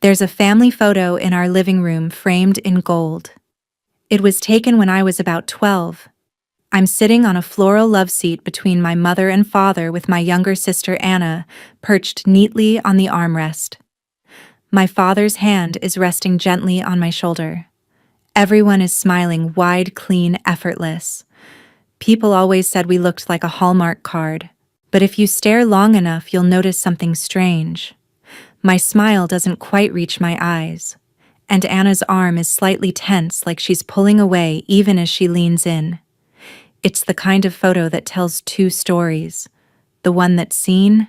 There's a family photo in our living room framed in gold. It was taken when I was about 12. I'm sitting on a floral love seat between my mother and father with my younger sister Anna, perched neatly on the armrest. My father's hand is resting gently on my shoulder. Everyone is smiling wide, clean, effortless. People always said we looked like a Hallmark card, but if you stare long enough, you'll notice something strange. My smile doesn't quite reach my eyes, and Anna's arm is slightly tense, like she's pulling away even as she leans in. It's the kind of photo that tells two stories, the one that's seen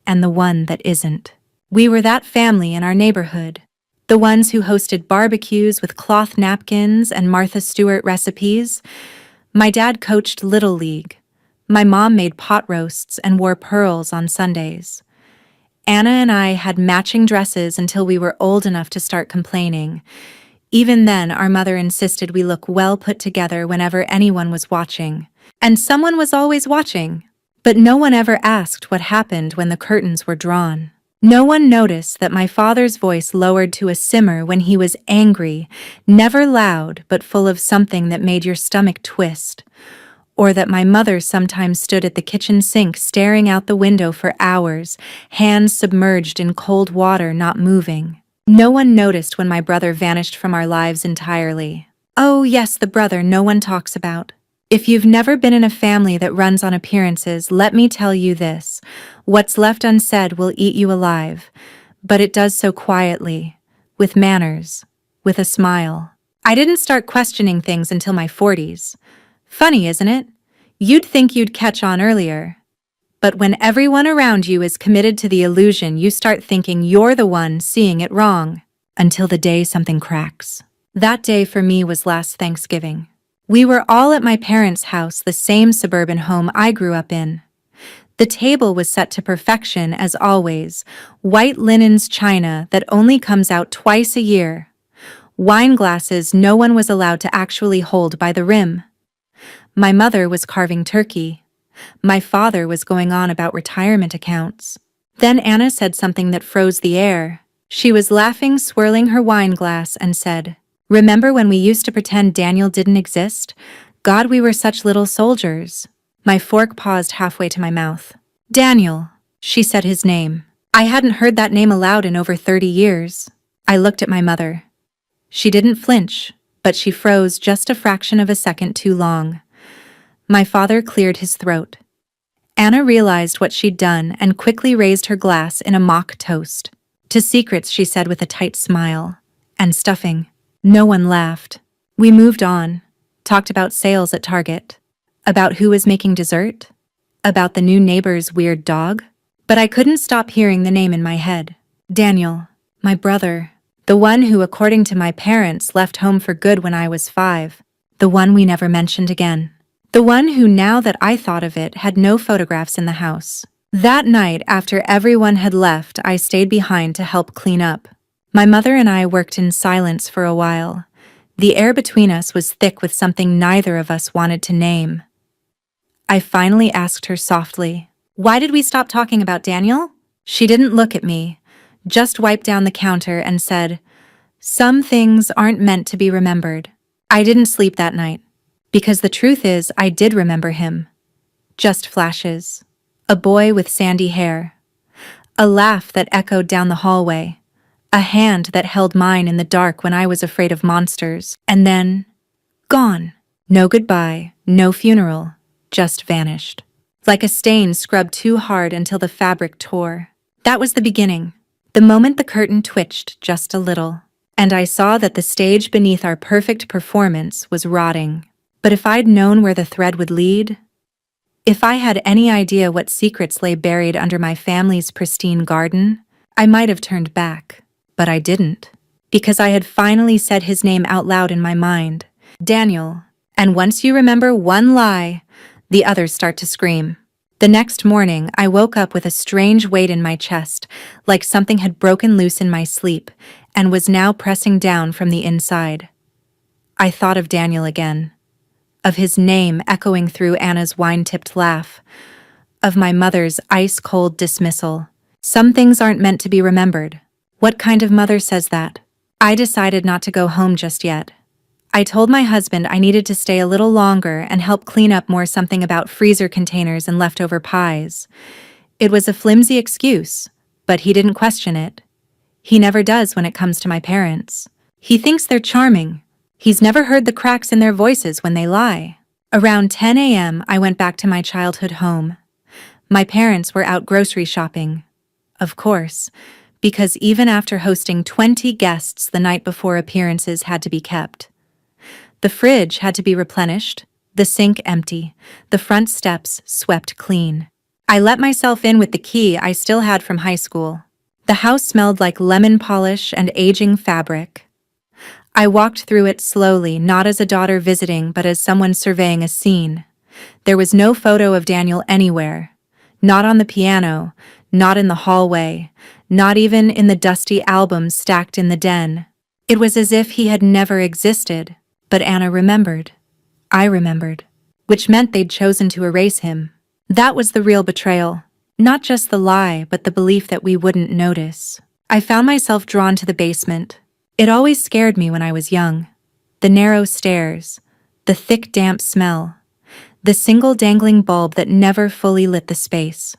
and the one that isn't. We were that family in our neighborhood, the ones who hosted barbecues with cloth napkins and Martha Stewart recipes. My dad coached Little League. My mom made pot roasts and wore pearls on Sundays. Anna and I had matching dresses until we were old enough to start complaining. Even then, our mother insisted we look well put together whenever anyone was watching. And someone was always watching. But no one ever asked what happened when the curtains were drawn. No one noticed that my father's voice lowered to a simmer when he was angry, never loud but full of something that made your stomach twist. Or that my mother sometimes stood at the kitchen sink staring out the window for hours, hands submerged in cold water, not moving. No one noticed when my brother vanished from our lives entirely. Oh yes, the brother no one talks about. If you've never been in a family that runs on appearances, let me tell you this. What's left unsaid will eat you alive. But it does so quietly, with manners, with a smile. I didn't start questioning things until my 40s. Funny, isn't it? You'd think you'd catch on earlier. But when everyone around you is committed to the illusion, you start thinking you're the one seeing it wrong. Until the day something cracks. That day for me was last Thanksgiving. We were all at my parents' house, the same suburban home I grew up in. The table was set to perfection as always, white linens china that only comes out twice a year. Wine glasses no one was allowed to actually hold by the rim. My mother was carving turkey. My father was going on about retirement accounts. Then Anna said something that froze the air. She was laughing, swirling her wine glass, and said, "Remember when we used to pretend Daniel didn't exist? God, we were such little soldiers." My fork paused halfway to my mouth. Daniel, she said his name. I hadn't heard that name aloud in over 30 years. I looked at my mother. She didn't flinch, but she froze just a fraction of a second too long. My father cleared his throat. Anna realized what she'd done and quickly raised her glass in a mock toast. To secrets, she said with a tight smile. And stuffing. No one laughed. We moved on, talked about sales at Target, about who was making dessert, about the new neighbor's weird dog. But I couldn't stop hearing the name in my head. Daniel, my brother, the one who, according to my parents, left home for good when I was 5, the one we never mentioned again. The one who, now that I thought of it, had no photographs in the house. That night, after everyone had left, I stayed behind to help clean up. My mother and I worked in silence for a while. The air between us was thick with something neither of us wanted to name. I finally asked her softly, "Why did we stop talking about Daniel?" She didn't look at me, just wiped down the counter and said, "Some things aren't meant to be remembered." I didn't sleep that night, because the truth is I did remember him. Just flashes. A boy with sandy hair. A laugh that echoed down the hallway. A hand that held mine in the dark when I was afraid of monsters. And then, gone. No goodbye, no funeral, just vanished. Like a stain scrubbed too hard until the fabric tore. That was the beginning. The moment the curtain twitched just a little. And I saw that the stage beneath our perfect performance was rotting. But if I'd known where the thread would lead, if I had any idea what secrets lay buried under my family's pristine garden, I might have turned back. But I didn't. Because I had finally said his name out loud in my mind. Daniel. And once you remember one lie, the others start to scream. The next morning, I woke up with a strange weight in my chest, like something had broken loose in my sleep, and was now pressing down from the inside. I thought of Daniel again. Of his name echoing through Anna's wine-tipped laugh. Of my mother's ice-cold dismissal. Some things aren't meant to be remembered. What kind of mother says that? I decided not to go home just yet. I told my husband I needed to stay a little longer and help clean up more, something about freezer containers and leftover pies. It was a flimsy excuse, but he didn't question it. He never does when it comes to my parents. He thinks they're charming. He's never heard the cracks in their voices when they lie. Around 10 a.m., I went back to my childhood home. My parents were out grocery shopping. Of course, because even after hosting 20 guests the night before, appearances had to be kept. The fridge had to be replenished, the sink empty, the front steps swept clean. I let myself in with the key I still had from high school. The house smelled like lemon polish and aging fabric. I walked through it slowly, not as a daughter visiting, but as someone surveying a scene. There was no photo of Daniel anywhere. Not on the piano, not in the hallway, not even in the dusty albums stacked in the den. It was as if he had never existed. But Anna remembered. I remembered. Which meant they'd chosen to erase him. That was the real betrayal. Not just the lie, but the belief that we wouldn't notice. I found myself drawn to the basement. It always scared me when I was young. The narrow stairs, the thick damp smell, the single dangling bulb that never fully lit the space.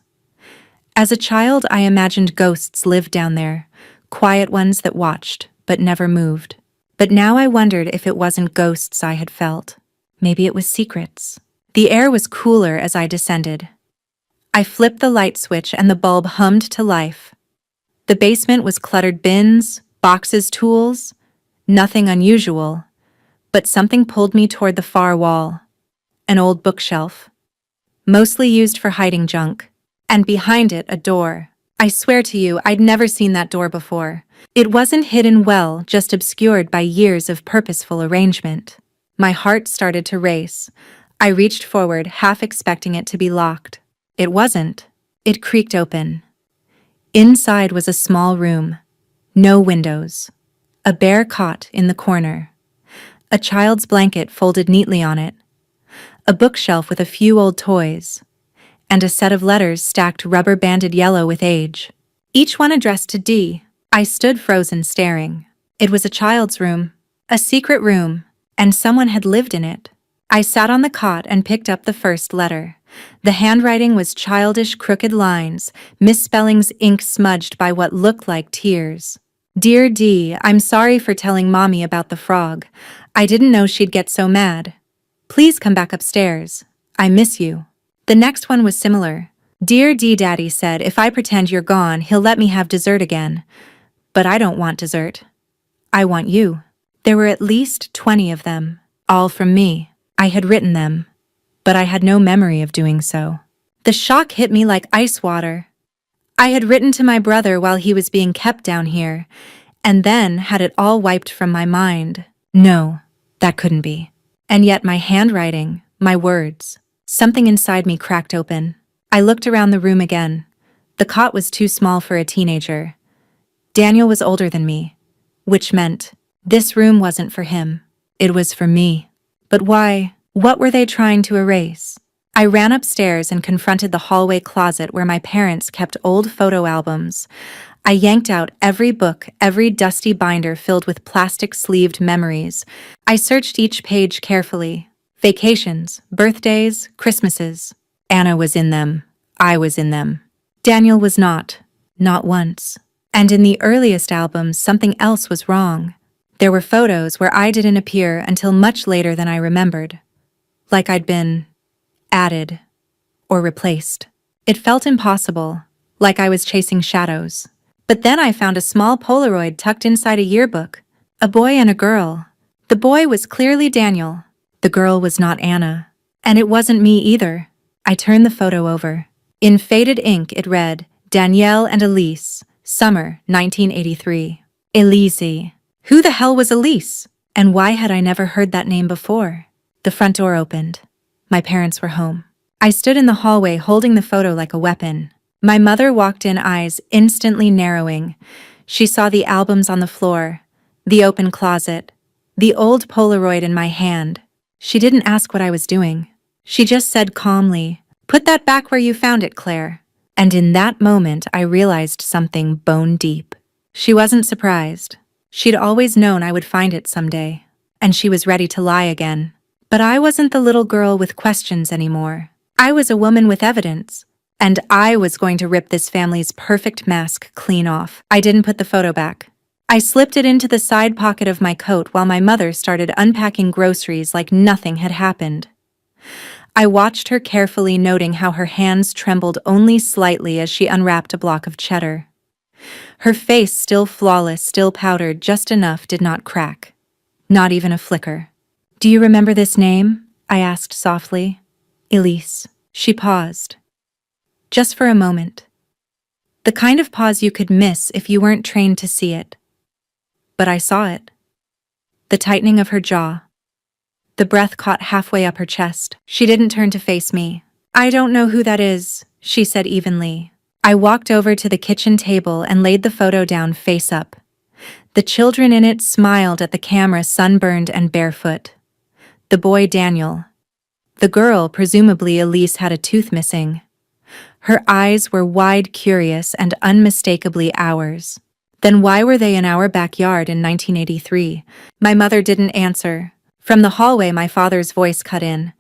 As a child, I imagined ghosts lived down there, quiet ones that watched, but never moved. But now I wondered if it wasn't ghosts I had felt. Maybe it was secrets. The air was cooler as I descended. I flipped the light switch and the bulb hummed to life. The basement was cluttered: bins, boxes, tools. Nothing unusual, but something pulled me toward the far wall. An old bookshelf, mostly used for hiding junk, and behind it a door. I swear to you, I'd never seen that door before. It wasn't hidden well, just obscured by years of purposeful arrangement. My heart started to race. I reached forward, half expecting it to be locked. It wasn't. It creaked open. Inside was a small room. No windows. A bare cot in the corner. A child's blanket folded neatly on it. A bookshelf with a few old toys. And a set of letters stacked rubber-banded yellow with age. Each one addressed to D. I stood frozen, staring. It was a child's room. A secret room. And someone had lived in it. I sat on the cot and picked up the first letter. The handwriting was childish, crooked lines, misspellings, ink smudged by what looked like tears. Dear D, I'm sorry for telling Mommy about the frog. I didn't know she'd get so mad. Please come back upstairs. I miss you. The next one was similar. Dear D, Daddy said if I pretend you're gone, he'll let me have dessert again. But I don't want dessert. I want you. There were at least 20 of them, all from me. I had written them, but I had no memory of doing so. The shock hit me like ice water. I had written to my brother while he was being kept down here, and then had it all wiped from my mind. No, that couldn't be. And yet my handwriting, my words, something inside me cracked open. I looked around the room again. The cot was too small for a teenager. Daniel was older than me, which meant this room wasn't for him. It was for me. But why? What were they trying to erase? I ran upstairs and confronted the hallway closet where my parents kept old photo albums. I yanked out every book, every dusty binder filled with plastic-sleeved memories. I searched each page carefully. Vacations, birthdays, Christmases. Anna was in them. I was in them. Daniel was not. Not once. And in the earliest albums, something else was wrong. There were photos where I didn't appear until much later than I remembered. Like I'd been added or replaced. It felt impossible, like I was chasing shadows. But then I found a small Polaroid tucked inside a yearbook. A boy and a girl. The boy was clearly Daniel. The girl was not Anna. And it wasn't me either. I turned the photo over. In faded ink it read, Danielle and Elise, summer 1983. Elise. Who the hell was Elise? And why had I never heard that name before? The front door opened. My parents were home. I stood in the hallway holding the photo like a weapon. My mother walked in, eyes instantly narrowing. She saw the albums on the floor, the open closet, the old Polaroid in my hand. She didn't ask what I was doing. She just said calmly, "Put that back where you found it, Claire." And in that moment, I realized something bone deep. She wasn't surprised. She'd always known I would find it someday, and she was ready to lie again. But I wasn't the little girl with questions anymore. I was a woman with evidence, and I was going to rip this family's perfect mask clean off. I didn't put the photo back. I slipped it into the side pocket of my coat while my mother started unpacking groceries like nothing had happened. I watched her carefully, noting how her hands trembled only slightly as she unwrapped a block of cheddar. Her face, still flawless, still powdered just enough, did not crack. Not even a flicker. "Do you remember this name?" I asked softly. "Elise." She paused. Just for a moment. The kind of pause you could miss if you weren't trained to see it. But I saw it. The tightening of her jaw. The breath caught halfway up her chest. She didn't turn to face me. "I don't know who that is," she said evenly. I walked over to the kitchen table and laid the photo down face up. The children in it smiled at the camera, sunburned and barefoot. The boy, Daniel. The girl, presumably Elise, had a tooth missing. Her eyes were wide, curious, and unmistakably ours. Then why were they in our backyard in 1983? My mother didn't answer. From the hallway, my father's voice cut in.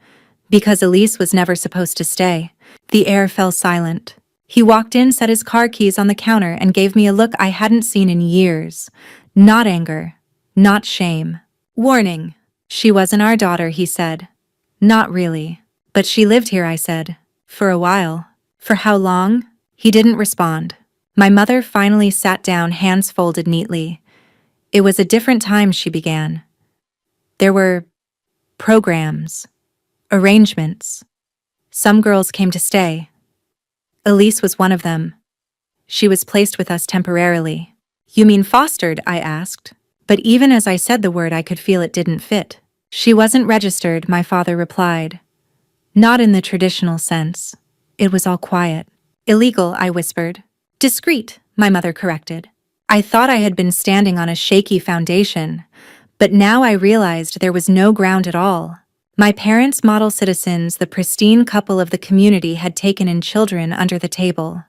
"Because Elise was never supposed to stay." The air fell silent. He walked in, set his car keys on the counter, and gave me a look I hadn't seen in years. Not anger. Not shame. "Warning. She wasn't our daughter," he said. "Not really. But she lived here," I said. "For a while." "For how long?" He didn't respond. My mother finally sat down, hands folded neatly. "It was a different time," she began. "There were programs, arrangements. Some girls came to stay. Elise was one of them. She was placed with us temporarily." "You mean fostered?" I asked. But even as I said the word, I could feel it didn't fit. "She wasn't registered," my father replied. "Not in the traditional sense. It was all quiet." "Illegal," I whispered. "Discreet," my mother corrected. I thought I had been standing on a shaky foundation, but now I realized there was no ground at all. My parents, model citizens, the pristine couple of the community, had taken in children under the table.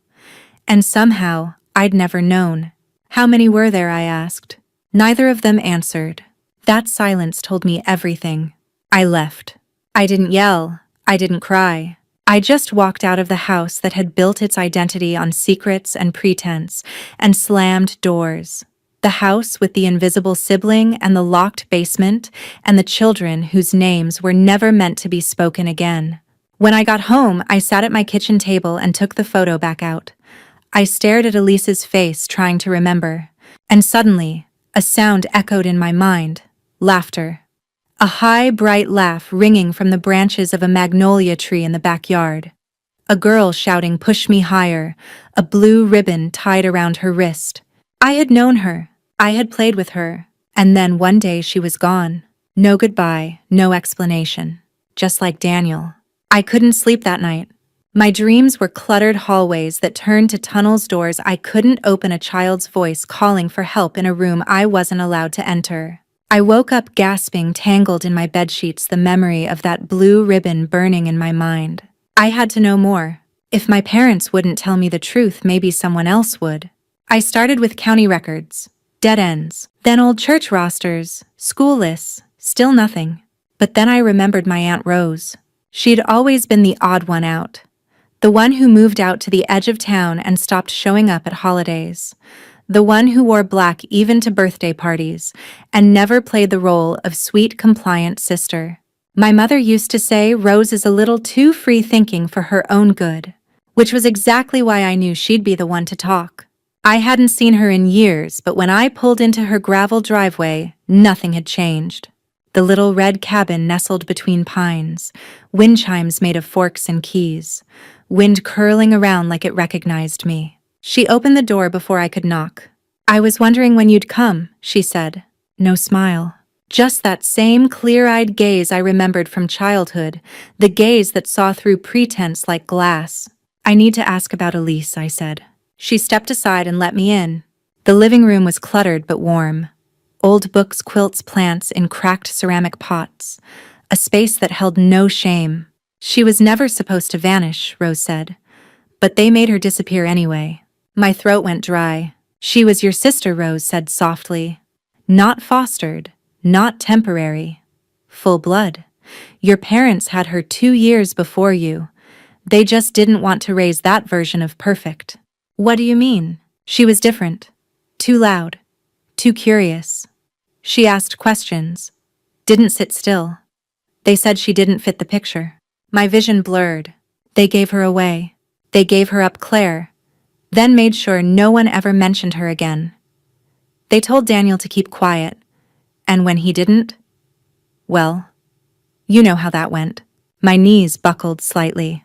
And somehow, I'd never known. "How many were there?" I asked. Neither of them answered. That silence told me everything. I left. I didn't yell. I didn't cry. I just walked out of the house that had built its identity on secrets and pretense, and slammed doors. The house with the invisible sibling and the locked basement and the children whose names were never meant to be spoken again. When I got home, I sat at my kitchen table and took the photo back out. I stared at Elise's face, trying to remember. And suddenly, a sound echoed in my mind. Laughter. A high, bright laugh ringing from the branches of a magnolia tree in the backyard. A girl shouting, "Push me higher," a blue ribbon tied around her wrist. I had known her. I had played with her. And then one day she was gone. No goodbye, no explanation. Just like Daniel. I couldn't sleep that night. My dreams were cluttered hallways that turned to tunnels, doors I couldn't open, a child's voice calling for help in a room I wasn't allowed to enter. I woke up gasping, tangled in my bedsheets, the memory of that blue ribbon burning in my mind. I had to know more. If my parents wouldn't tell me the truth, maybe someone else would. I started with county records, dead ends, then old church rosters, school lists, still nothing. But then I remembered my Aunt Rose. She'd always been the odd one out. The one who moved out to the edge of town and stopped showing up at holidays. The one who wore black even to birthday parties and never played the role of sweet, compliant sister. My mother used to say Rose is a little too free-thinking for her own good, which was exactly why I knew she'd be the one to talk. I hadn't seen her in years, but when I pulled into her gravel driveway, nothing had changed. The little red cabin nestled between pines, wind chimes made of forks and keys, wind curling around like it recognized me. She opened the door before I could knock. "I was wondering when you'd come," she said. No smile. Just that same clear-eyed gaze I remembered from childhood, the gaze that saw through pretense like glass. "I need to ask about Elise," I said. She stepped aside and let me in. The living room was cluttered but warm. Old books, quilts, plants in cracked ceramic pots. A space that held no shame. "She was never supposed to vanish," Rose said. "But they made her disappear anyway." My throat went dry. She was your sister, Rose said softly. Not fostered, not temporary. Full blood. Your parents had her 2 years before you. They just didn't want to raise that version of perfect. What do you mean? She was different. Too loud. Too curious. She asked questions. Didn't sit still. They said she didn't fit the picture. My vision blurred. They gave her away. They gave her up Claire. Then made sure no one ever mentioned her again. They told Daniel to keep quiet. And when he didn't, well, you know how that went. My knees buckled slightly.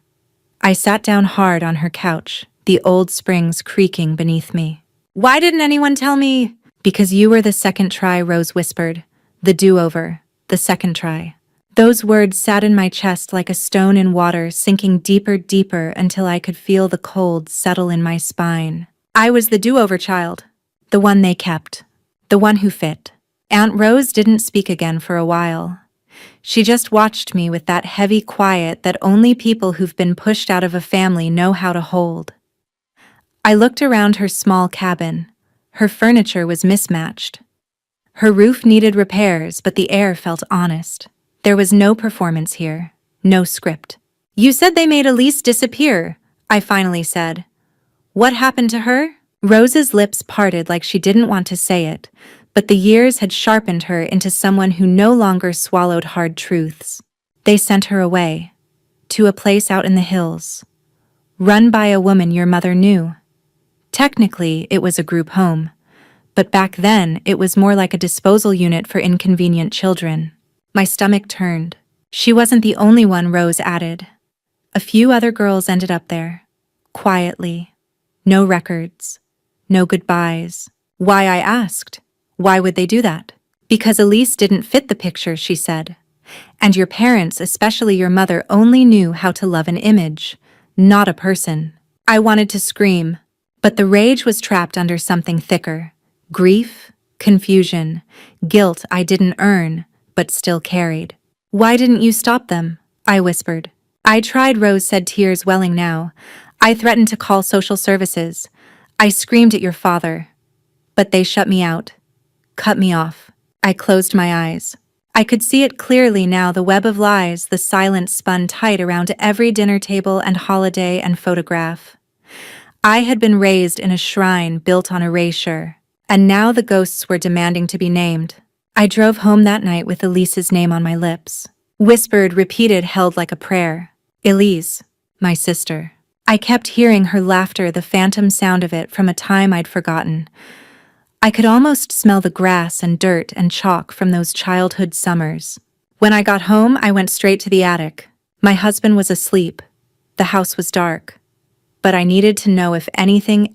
I sat down hard on her couch, the old springs creaking beneath me. Why didn't anyone tell me? Because you were the second try, Rose whispered. The do-over, the second try. Those words sat in my chest like a stone in water, sinking deeper until I could feel the cold settle in my spine. I was the do-over child, the one they kept, the one who fit. Aunt Rose didn't speak again for a while. She just watched me with that heavy quiet that only people who've been pushed out of a family know how to hold. I looked around her small cabin. Her furniture was mismatched. Her roof needed repairs, but the air felt honest. There was no performance here, no script. You said they made Elise disappear, I finally said. What happened to her? Rose's lips parted like she didn't want to say it, but the years had sharpened her into someone who no longer swallowed hard truths. They sent her away, to a place out in the hills, run by a woman your mother knew. Technically, it was a group home, but back then it was more like a disposal unit for inconvenient children. My stomach turned. She wasn't the only one, Rose added. A few other girls ended up there, quietly. No records, no goodbyes. Why, I asked. Why would they do that? Because Elise didn't fit the picture, she said. And your parents, especially your mother, only knew how to love an image, not a person. I wanted to scream, but the rage was trapped under something thicker. Grief, confusion, guilt I didn't earn, but still carried. Why didn't you stop them? I whispered. I tried, Rose said, tears welling now. I threatened to call social services. I screamed at your father. But they shut me out. Cut me off. I closed my eyes. I could see it clearly now, the web of lies, the silence spun tight around every dinner table and holiday and photograph. I had been raised in a shrine built on erasure, and now the ghosts were demanding to be named. I drove home that night with Elise's name on my lips. Whispered, repeated, held like a prayer. Elise, my sister. I kept hearing her laughter, the phantom sound of it from a time I'd forgotten. I could almost smell the grass and dirt and chalk from those childhood summers. When I got home, I went straight to the attic. My husband was asleep. The house was dark. But I needed to know if anything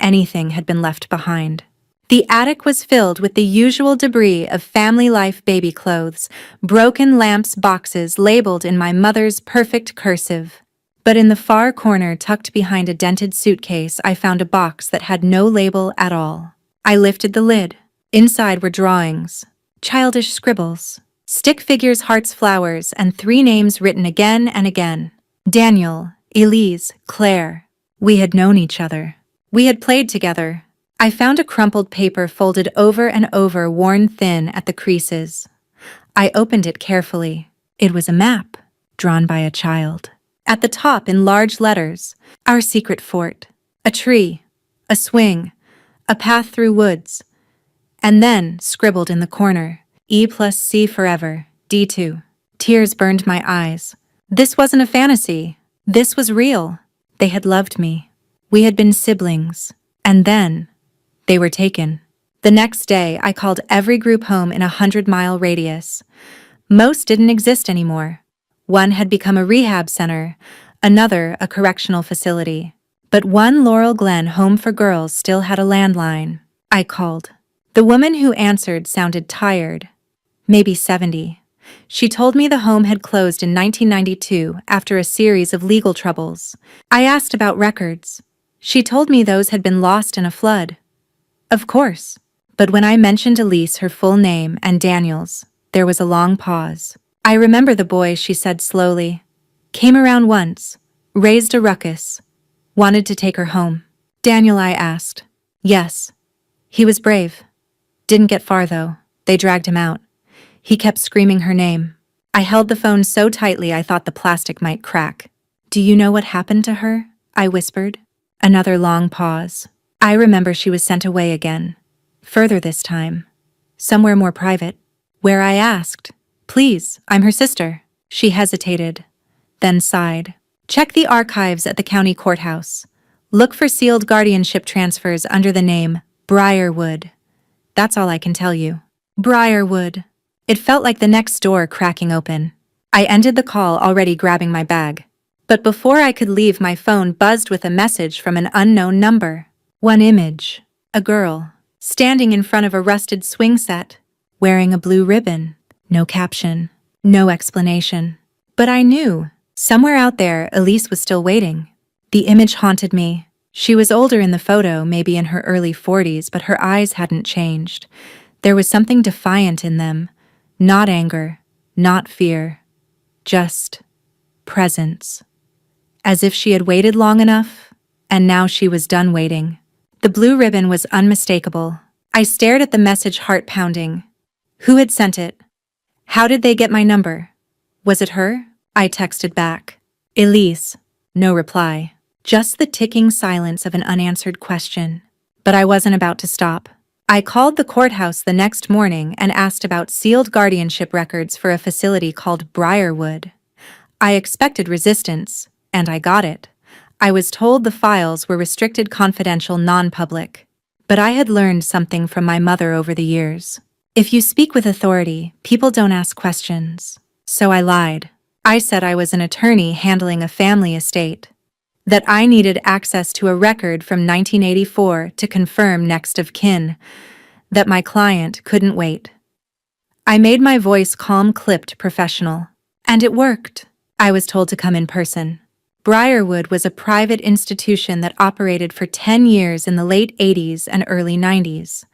had been left behind. The attic was filled with the usual debris of family life, baby clothes, broken lamps, boxes labeled in my mother's perfect cursive. But in the far corner, tucked behind a dented suitcase, I found a box that had no label at all. I lifted the lid. Inside were drawings, childish scribbles, stick figures, hearts, flowers, and 3 names written again and again. Daniel, Elise, Claire. We had known each other. We had played together. I found a crumpled paper folded over and over, worn thin at the creases. I opened it carefully. It was a map, drawn by a child. At the top, in large letters, our secret fort. A tree, a swing, a path through woods. And then, scribbled in the corner, E+C forever, D2. Tears burned my eyes. This wasn't a fantasy. This was real. They had loved me. We had been siblings. And then, they were taken. The next day, I called every group home in a 100-mile radius. Most didn't exist anymore. One had become a rehab center, another a correctional facility. But one Laurel Glen home for girls still had a landline. I called. The woman who answered sounded tired, maybe 70. She told me the home had closed in 1992 after a series of legal troubles. I asked about records. She told me those had been lost in a flood. Of course. But when I mentioned Elise, her full name, and Daniel's, there was a long pause. I remember the boy, she said slowly. Came around once, raised a ruckus. Wanted to take her home. Daniel, I asked. Yes. He was brave. Didn't get far, though. They dragged him out. He kept screaming her name. I held the phone so tightly I thought the plastic might crack. Do you know what happened to her? I whispered. Another long pause. I remember she was sent away again. Further this time. Somewhere more private. Where I asked, "Please, I'm her sister." She hesitated, then sighed. Check the archives at the county courthouse. Look for sealed guardianship transfers under the name Briarwood. That's all I can tell you. Briarwood. It felt like the next door cracking open. I ended the call already grabbing my bag. But before I could leave, my phone buzzed with a message from an unknown number. One image. A girl, standing in front of a rusted swing set, wearing a blue ribbon. No caption. No explanation. But I knew. Somewhere out there, Elise was still waiting. The image haunted me. She was older in the photo, maybe in her early 40s, but her eyes hadn't changed. There was something defiant in them. Not anger, not fear. Just presence. As if she had waited long enough, and now she was done waiting. The blue ribbon was unmistakable. I stared at the message, heart pounding. Who had sent it? How did they get my number? Was it her? I texted back. Elise. No reply. Just the ticking silence of an unanswered question. But I wasn't about to stop. I called the courthouse the next morning and asked about sealed guardianship records for a facility called Briarwood. I expected resistance, and I got it. I was told the files were restricted, confidential, non-public. But I had learned something from my mother over the years. If you speak with authority, people don't ask questions. So I lied. I said I was an attorney handling a family estate. That I needed access to a record from 1984 to confirm next of kin. That my client couldn't wait. I made my voice calm, clipped, professional. And it worked. I was told to come in person. Briarwood was a private institution that operated for 10 years in the late 80s and early 90s.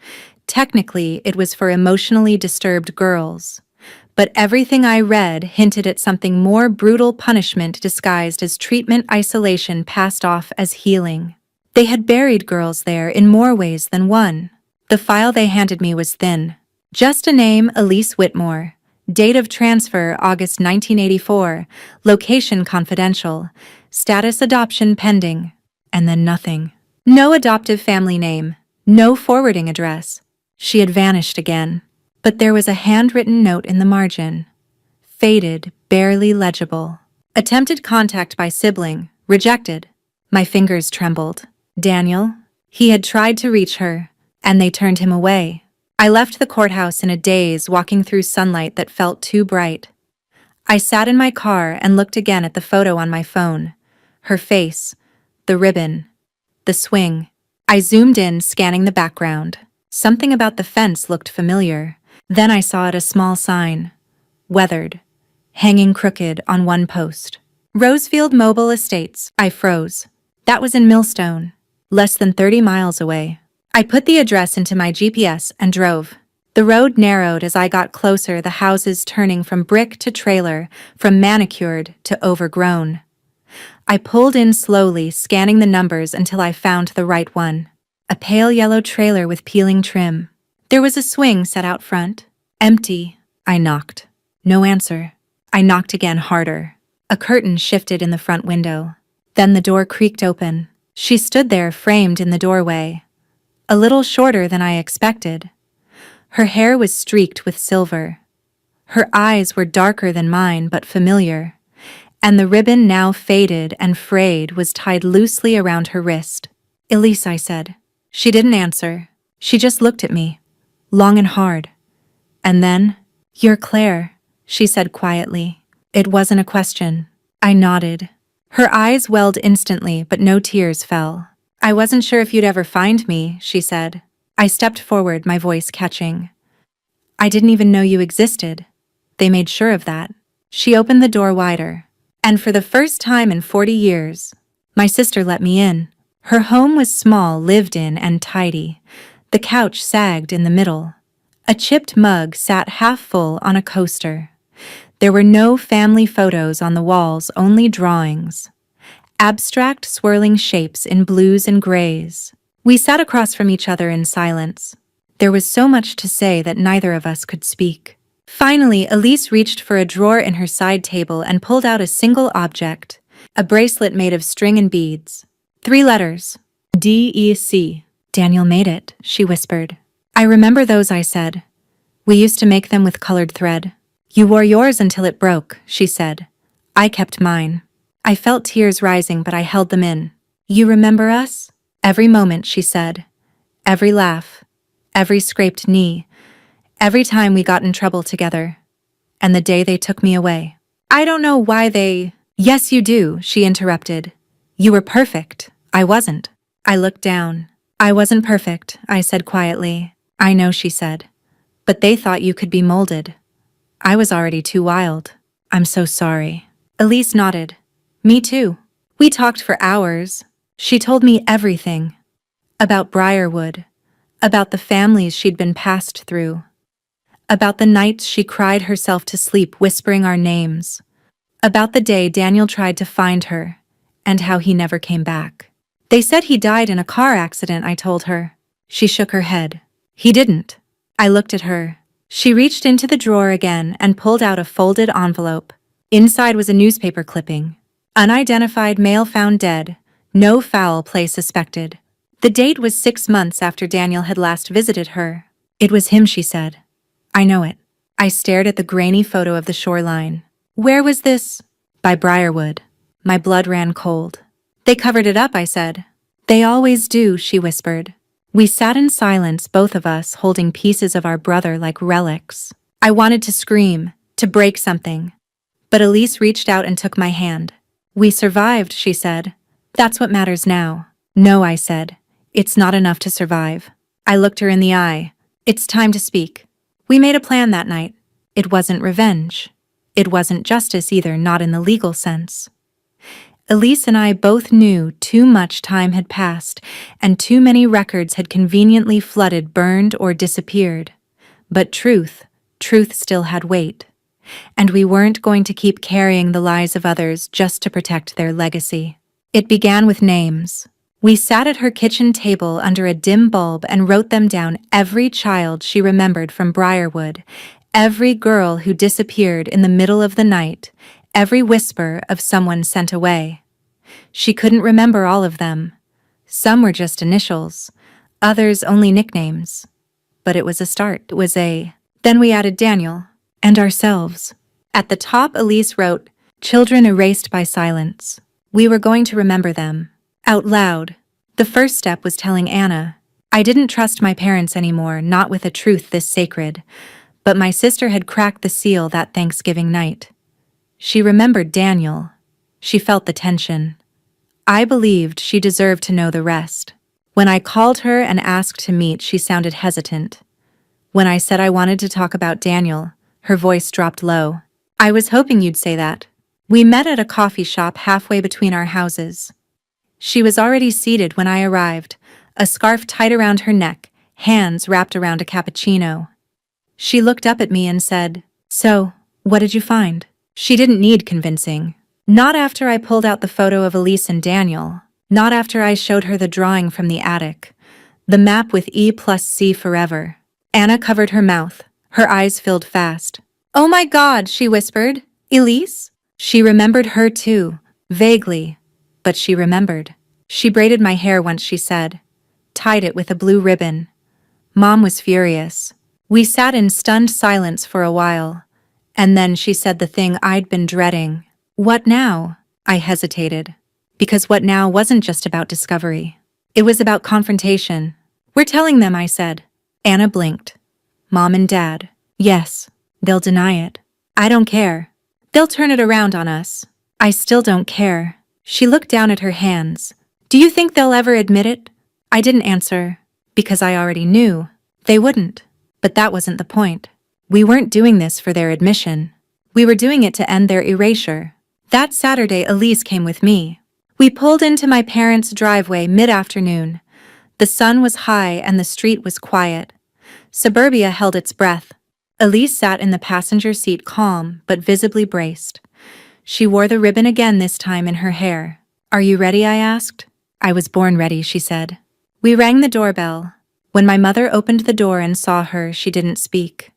Technically, it was for emotionally disturbed girls. But everything I read hinted at something more: brutal punishment disguised as treatment, isolation passed off as healing. They had buried girls there in more ways than one. The file they handed me was thin. Just a name: Elise Whitmore. Date of transfer: August 1984. Location: confidential. Status: adoption pending. And then nothing. No adoptive family name. No forwarding address. She had vanished again. But there was a handwritten note in the margin. Faded, barely legible. Attempted contact by sibling. Rejected. My fingers trembled. Daniel? He had tried to reach her, and they turned him away. I left the courthouse in a daze, walking through sunlight that felt too bright. I sat in my car and looked again at the photo on my phone. Her face, the ribbon, the swing. I zoomed in, scanning the background. Something about the fence looked familiar. Then I saw it, a small sign, weathered, hanging crooked on one post. Rosefield Mobile Estates. I froze. That was in Millstone, less than 30 miles away. I put the address into my GPS and drove. The road narrowed as I got closer, the houses turning from brick to trailer, from manicured to overgrown. I pulled in slowly, scanning the numbers until I found the right one. A pale yellow trailer with peeling trim. There was a swing set out front. Empty. I knocked. No answer. I knocked again, harder. A curtain shifted in the front window. Then the door creaked open. She stood there, framed in the doorway. A little shorter than I expected. Her hair was streaked with silver. Her eyes were darker than mine, but familiar. And the ribbon, now faded and frayed, was tied loosely around her wrist. Elise, I said. She didn't answer. She just looked at me. Long and hard. And then, "You're Claire," she said quietly. It wasn't a question. I nodded. Her eyes welled instantly, but no tears fell. "I wasn't sure if you'd ever find me," she said. I stepped forward, my voice catching. "I didn't even know you existed. They made sure of that." She opened the door wider. And for the first time in 40 years, my sister let me in. Her home was small, lived in, and tidy. The couch sagged in the middle. A chipped mug sat half full on a coaster. There were no family photos on the walls, only drawings. Abstract, swirling shapes in blues and grays. We sat across from each other in silence. There was so much to say that neither of us could speak. Finally, Elise reached for a drawer in her side table and pulled out a single object, a bracelet made of string and beads. 3 letters. D-E-C. Daniel made it, she whispered. I remember those, I said. We used to make them with colored thread. You wore yours until it broke, she said. I kept mine. I felt tears rising, but I held them in. You remember us? Every moment, she said. Every laugh. Every scraped knee. Every time we got in trouble together. And the day they took me away. I don't know why they— Yes, you do, she interrupted. You were perfect. I wasn't. I looked down. I wasn't perfect, I said quietly. I know, she said. But they thought you could be molded. I was already too wild. I'm so sorry. Elise nodded. Me too. We talked for hours. She told me everything. About Briarwood. About the families she'd been passed through. About the nights she cried herself to sleep whispering our names. About the day Daniel tried to find her, and how he never came back. They said he died in a car accident, I told her. She shook her head. He didn't. I looked at her. She reached into the drawer again and pulled out a folded envelope. Inside was a newspaper clipping. Unidentified male found dead. No foul play suspected. The date was 6 months after Daniel had last visited her. It was him, she said. I know it. I stared at the grainy photo of the shoreline. Where was this? By Briarwood. My blood ran cold. They covered it up, I said. They always do, she whispered. We sat in silence, both of us holding pieces of our brother like relics. I wanted to scream, to break something. But Elise reached out and took my hand. We survived, she said. That's what matters now. No, I said. It's not enough to survive. I looked her in the eye. It's time to speak. We made a plan that night. It wasn't revenge. It wasn't justice either, not in the legal sense. Elise and I both knew too much time had passed, and too many records had conveniently flooded, burned, or disappeared. But truth still had weight. And we weren't going to keep carrying the lies of others just to protect their legacy. It began with names. We sat at her kitchen table under a dim bulb and wrote them down, every child she remembered from Briarwood, every girl who disappeared in the middle of the night, every whisper of someone sent away. She couldn't remember all of them. Some were just initials, others only nicknames. But it was a start. Then we added Daniel, and ourselves. At the top, Elise wrote, "Children erased by silence." We were going to remember them. Out loud. The first step was telling Anna. I didn't trust my parents anymore, not with a truth this sacred. But my sister had cracked the seal that Thanksgiving night. She remembered Daniel. She felt the tension. I believed she deserved to know the rest. When I called her and asked to meet, she sounded hesitant. When I said I wanted to talk about Daniel, her voice dropped low. I was hoping you'd say that. We met at a coffee shop halfway between our houses. She was already seated when I arrived, a scarf tied around her neck, hands wrapped around a cappuccino. She looked up at me and said, "So, what did you find?" She didn't need convincing. Not after I pulled out the photo of Elise and Daniel. Not after I showed her the drawing from the attic. The map with E+C forever. Anna covered her mouth. Her eyes filled fast. "Oh my God," she whispered. "Elise?" She remembered her too, vaguely. But she remembered. She braided my hair once, she said. Tied it with a blue ribbon. Mom was furious. We sat in stunned silence for a while. And then she said the thing I'd been dreading. What now? I hesitated. Because what now wasn't just about discovery. It was about confrontation. We're telling them, I said. Anna blinked. Mom and Dad. Yes. They'll deny it. I don't care. They'll turn it around on us. I still don't care. She looked down at her hands. Do you think they'll ever admit it? I didn't answer. Because I already knew. They wouldn't. But that wasn't the point. We weren't doing this for their admission. We were doing it to end their erasure. That Saturday, Elise came with me. We pulled into my parents' driveway mid-afternoon. The sun was high and the street was quiet. Suburbia held its breath. Elise sat in the passenger seat, calm but visibly braced. She wore the ribbon again, this time in her hair. Are you ready? I asked. I was born ready, she said. We rang the doorbell. When my mother opened the door and saw her, she didn't speak.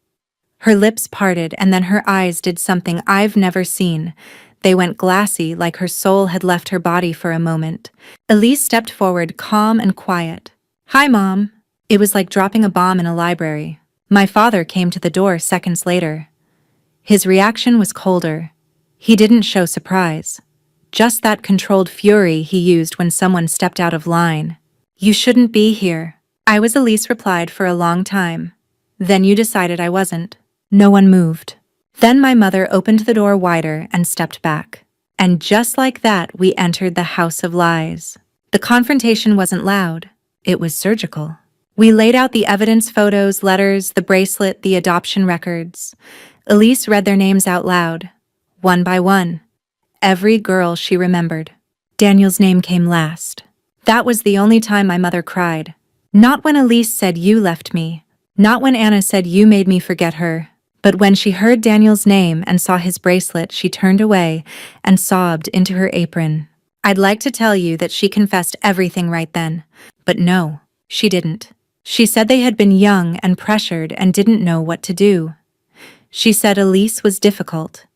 Her lips parted and then her eyes did something I've never seen. They went glassy, like her soul had left her body for a moment. Elise stepped forward, calm and quiet. "Hi, Mom." It was like dropping a bomb in a library. My father came to the door seconds later. His reaction was colder. He didn't show surprise. Just that controlled fury he used when someone stepped out of line. "You shouldn't be here." I was, Elise replied, for a long time. "Then you decided I wasn't." No one moved. Then my mother opened the door wider and stepped back. And just like that, we entered the house of lies. The confrontation wasn't loud. It was surgical. We laid out the evidence, photos, letters, the bracelet, the adoption records. Elise read their names out loud, one by one. Every girl she remembered. Daniel's name came last. That was the only time my mother cried. Not when Elise said, "You left me." Not when Anna said, "You made me forget her." But when she heard Daniel's name and saw his bracelet, she turned away and sobbed into her apron. I'd like to tell you that she confessed everything right then. But no, she didn't. She said they had been young and pressured and didn't know what to do. She said Elise was difficult.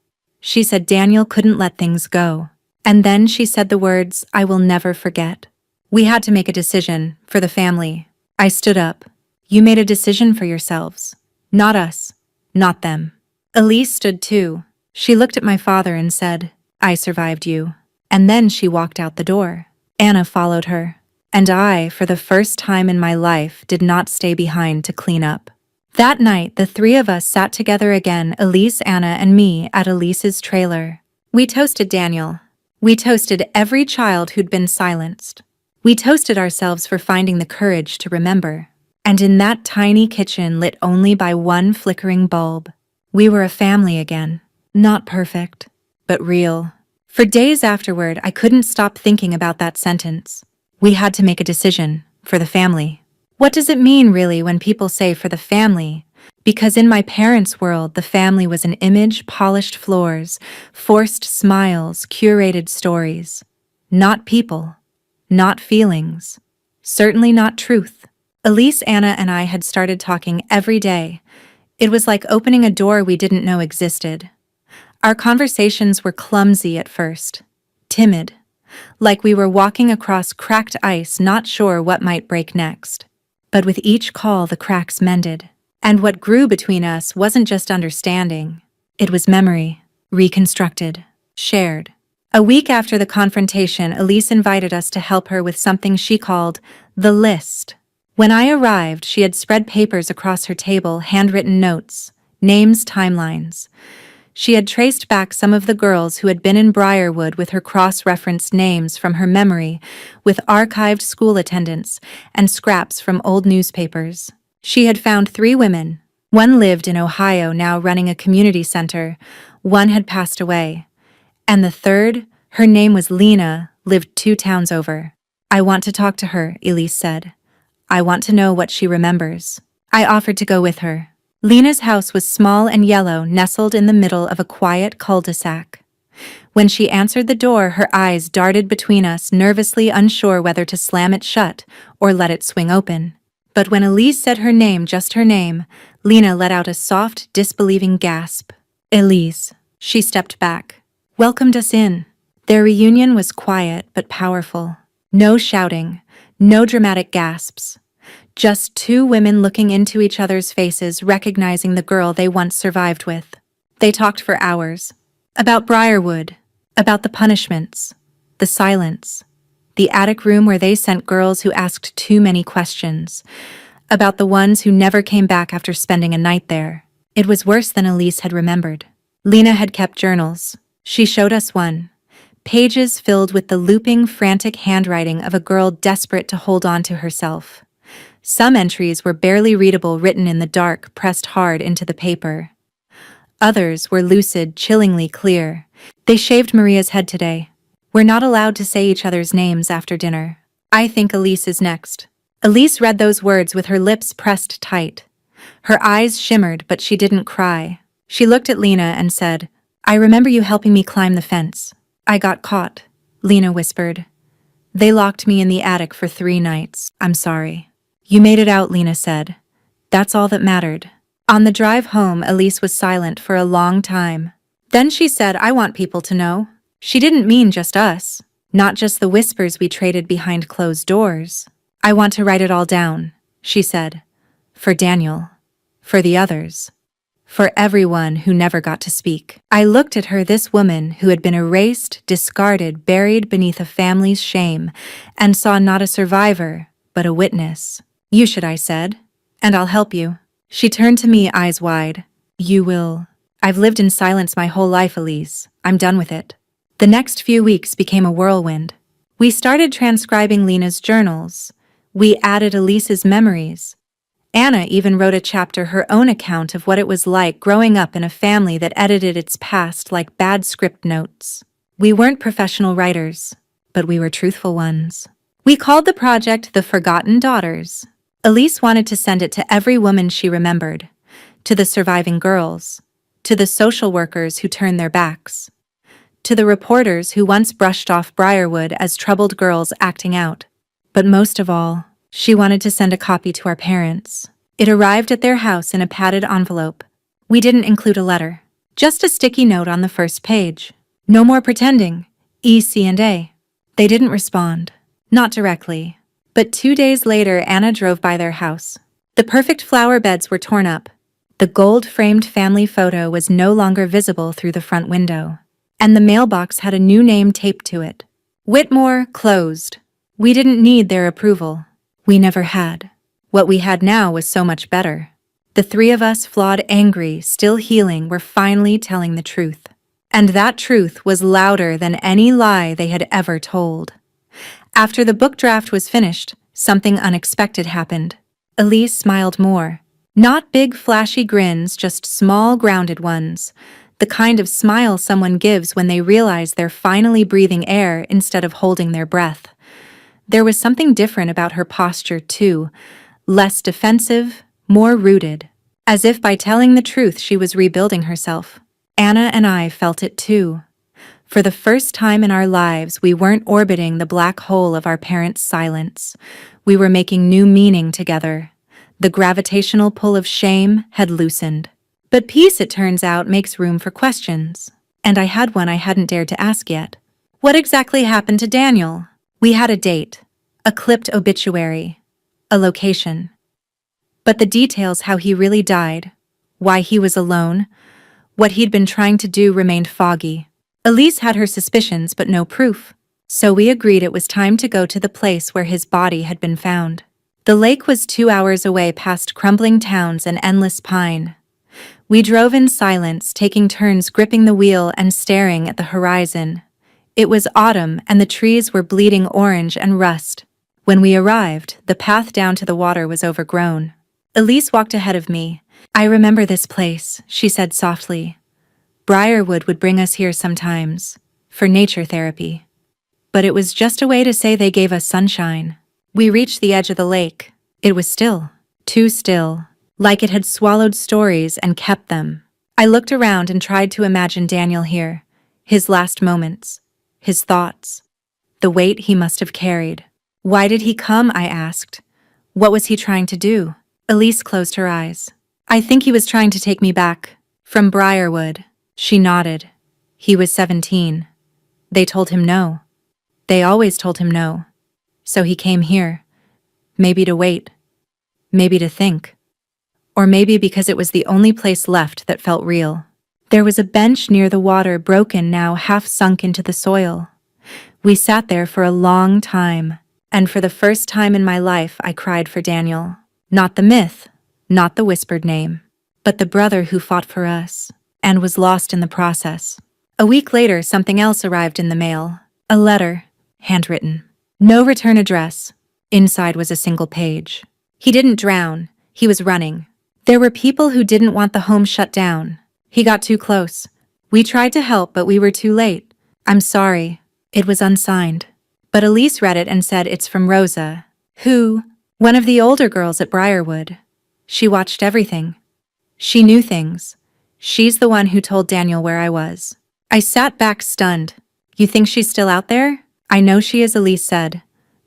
She said Daniel couldn't let things go. And then she said the words I will never forget. We had to make a decision for the family. I stood up. "You made a decision for yourselves. Not us. Not them." Elise stood too. She looked at my father and said, "I survived you." And then she walked out the door. Anna followed her. And I, for the first time in my life, did not stay behind to clean up. That night, the three of us sat together again, Elise, Anna, and me, at Elise's trailer. We toasted Daniel. We toasted every child who'd been silenced. We toasted ourselves for finding the courage to remember. And in that tiny kitchen lit only by one flickering bulb, we were a family again. Not perfect, but real. For days afterward, I couldn't stop thinking about that sentence. We had to make a decision for the family. What does it mean, really, when people say for the family? Because in my parents' world, the family was an image, polished floors, forced smiles, curated stories. Not people. Not feelings. Certainly not truth. Elise, Anna, and I had started talking every day. It was like opening a door we didn't know existed. Our conversations were clumsy at first, timid, like we were walking across cracked ice, not sure what might break next. But with each call, the cracks mended. And what grew between us wasn't just understanding. It was memory, reconstructed, shared. A week after the confrontation, Elise invited us to help her with something she called the list. When I arrived, she had spread papers across her table, handwritten notes, names, timelines. She had traced back some of the girls who had been in Briarwood with her cross-referenced names from her memory, with archived school attendance and scraps from old newspapers. She had found 3 women. One lived in Ohio, now running a community center. One had passed away. And the third, her name was Lena, lived 2 towns over. "I want to talk to her," Elise said. "I want to know what she remembers." I offered to go with her. Lena's house was small and yellow, nestled in the middle of a quiet cul-de-sac. When she answered the door, her eyes darted between us, nervously unsure whether to slam it shut or let it swing open. But when Elise said her name, just her name, Lena let out a soft, disbelieving gasp. "Elise." She stepped back, welcomed us in. Their reunion was quiet but powerful. No shouting, no dramatic gasps. Just 2 women looking into each other's faces, recognizing the girl they once survived with. They talked for hours. About Briarwood, about the punishments, the silence, the attic room where they sent girls who asked too many questions, about the ones who never came back after spending a night there. It was worse than Elise had remembered. Lena had kept journals. She showed us one. Pages filled with the looping, frantic handwriting of a girl desperate to hold on to herself. Some entries were barely readable, written in the dark, pressed hard into the paper. Others were lucid, chillingly clear. "They shaved Maria's head today. We're not allowed to say each other's names after dinner. I think Elise is next." Elise read those words with her lips pressed tight. Her eyes shimmered, but she didn't cry. She looked at Lena and said, "I remember you helping me climb the fence." "I got caught," Lena whispered. They locked me in the attic for 3 nights. I'm sorry. You made it out, Lena said. That's all that mattered. On the drive home, Elise was silent for a long time. Then she said, I want people to know. She didn't mean just us. Not just the whispers we traded behind closed doors. I want to write it all down, she said. For Daniel. For the others. For everyone who never got to speak. I looked at her, this woman who had been erased, discarded, buried beneath a family's shame, and saw not a survivor, but a witness. You should, I said. And I'll help you. She turned to me, eyes wide. You will. I've lived in silence my whole life, Elise. I'm done with it. The next few weeks became a whirlwind. We started transcribing Lena's journals. We added Elise's memories. Anna even wrote a chapter, her own account of what it was like growing up in a family that edited its past like bad script notes. We weren't professional writers, but we were truthful ones. We called the project The Forgotten Daughters. Elise wanted to send it to every woman she remembered, to the surviving girls, to the social workers who turned their backs, to the reporters who once brushed off Briarwood as troubled girls acting out. But most of all, she wanted to send a copy to our parents. It arrived at their house in a padded envelope. We didn't include a letter, just a sticky note on the first page. No more pretending. E.C.&A. They didn't respond. Not directly. But 2 days later, Anna drove by their house. The perfect flower beds were torn up. The gold-framed family photo was no longer visible through the front window. And the mailbox had a new name taped to it. Whitmore, closed. We didn't need their approval. We never had. What we had now was so much better. The 3 of us, flawed, angry, still healing, were finally telling the truth. And that truth was louder than any lie they had ever told. After the book draft was finished, something unexpected happened. Elise smiled more. Not big, flashy grins, just small, grounded ones. The kind of smile someone gives when they realize they're finally breathing air instead of holding their breath. There was something different about her posture, too. Less defensive, more rooted. As if by telling the truth she was rebuilding herself. Anna and I felt it, too. For the first time in our lives, we weren't orbiting the black hole of our parents' silence. We were making new meaning together. The gravitational pull of shame had loosened. But peace, it turns out, makes room for questions. And I had one I hadn't dared to ask yet. What exactly happened to Daniel? We had a date, a clipped obituary, a location. But the details, how he really died, why he was alone, what he'd been trying to do, remained foggy. Elise had her suspicions but no proof. So we agreed it was time to go to the place where his body had been found. The lake was 2 hours away, past crumbling towns and endless pine. We drove in silence, taking turns gripping the wheel and staring at the horizon. It was autumn, and the trees were bleeding orange and rust. When we arrived, the path down to the water was overgrown. Elise walked ahead of me. I remember this place, she said softly. Briarwood would bring us here sometimes, for nature therapy. But it was just a way to say they gave us sunshine. We reached the edge of the lake. It was still, too still, like it had swallowed stories and kept them. I looked around and tried to imagine Daniel here, his last moments. His thoughts. The weight he must have carried. Why did he come, I asked. What was he trying to do? Elise closed her eyes. I think he was trying to take me back. From Briarwood. She nodded. He was 17. They told him no. They always told him no. So he came here. Maybe to wait. Maybe to think. Or maybe because it was the only place left that felt real. There was a bench near the water, broken now, half sunk into the soil. We sat there for a long time, and for the first time in my life I cried for Daniel. Not the myth, not the whispered name, but the brother who fought for us, and was lost in the process. A week later, something else arrived in the mail. A letter, handwritten. No return address. Inside was a single page. He didn't drown, he was running. There were people who didn't want the home shut down. He got too close. We tried to help, but we were too late. I'm sorry. It was unsigned. But Elise read it and said it's from Rosa, who, one of the older girls at Briarwood. She watched everything. She knew things. She's the one who told Daniel where I was. I sat back stunned. You think she's still out there? "I know she is," Elise said,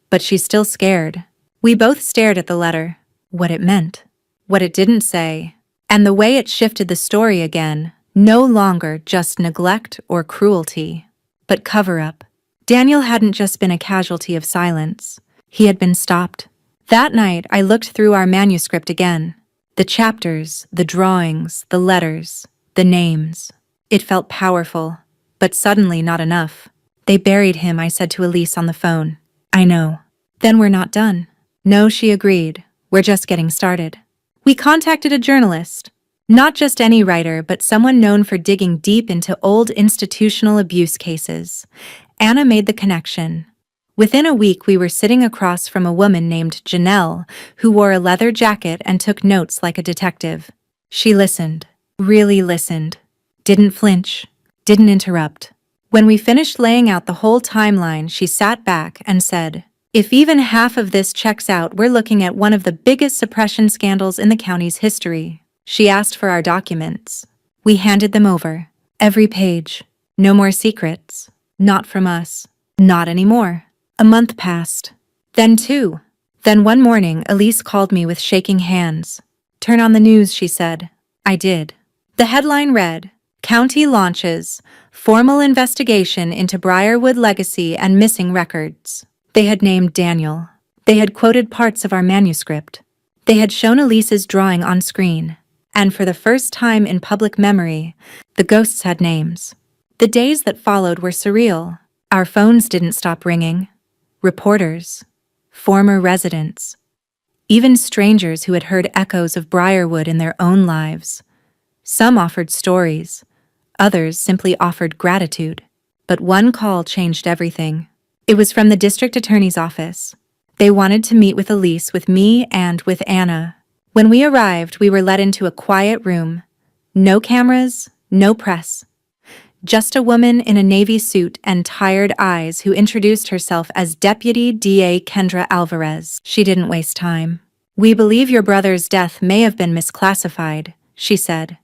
"but she's still scared." We both stared at the letter, what it meant, what it didn't say, and the way it shifted the story again, no longer just neglect or cruelty, but cover-up. Daniel hadn't just been a casualty of silence. He had been stopped. That night, I looked through our manuscript again. The chapters, the drawings, the letters, the names. It felt powerful, but suddenly not enough. "They buried him," I said to Elise on the phone. "I know." "Then we're not done." "No," she agreed. "We're just getting started." We contacted a journalist. Not just any writer, but someone known for digging deep into old institutional abuse cases. Anna made the connection. Within a week, we were sitting across from a woman named Janelle, who wore a leather jacket and took notes like a detective. She listened, really listened, didn't flinch, didn't interrupt. When we finished laying out the whole timeline, she sat back and said, "If even half of this checks out, we're looking at one of the biggest suppression scandals in the county's history." She asked for our documents. We handed them over. Every page. No more secrets. Not from us. Not anymore. A month passed. Then two. Then one morning, Elise called me with shaking hands. "Turn on the news," she said. I did. The headline read, "County launches formal investigation into Briarwood legacy and missing records." They had named Daniel. They had quoted parts of our manuscript. They had shown Elise's drawing on screen. And for the first time in public memory, the ghosts had names. The days that followed were surreal. Our phones didn't stop ringing. Reporters, former residents, even strangers who had heard echoes of Briarwood in their own lives. Some offered stories. Others simply offered gratitude. But one call changed everything. It was from the district attorney's office. They wanted to meet with Elise, with me, and with Anna. When we arrived, we were led into a quiet room. No cameras, no press. Just a woman in a navy suit and tired eyes who introduced herself as Deputy DA Kendra Alvarez. She didn't waste time. "We believe your brother's death may have been misclassified," she said.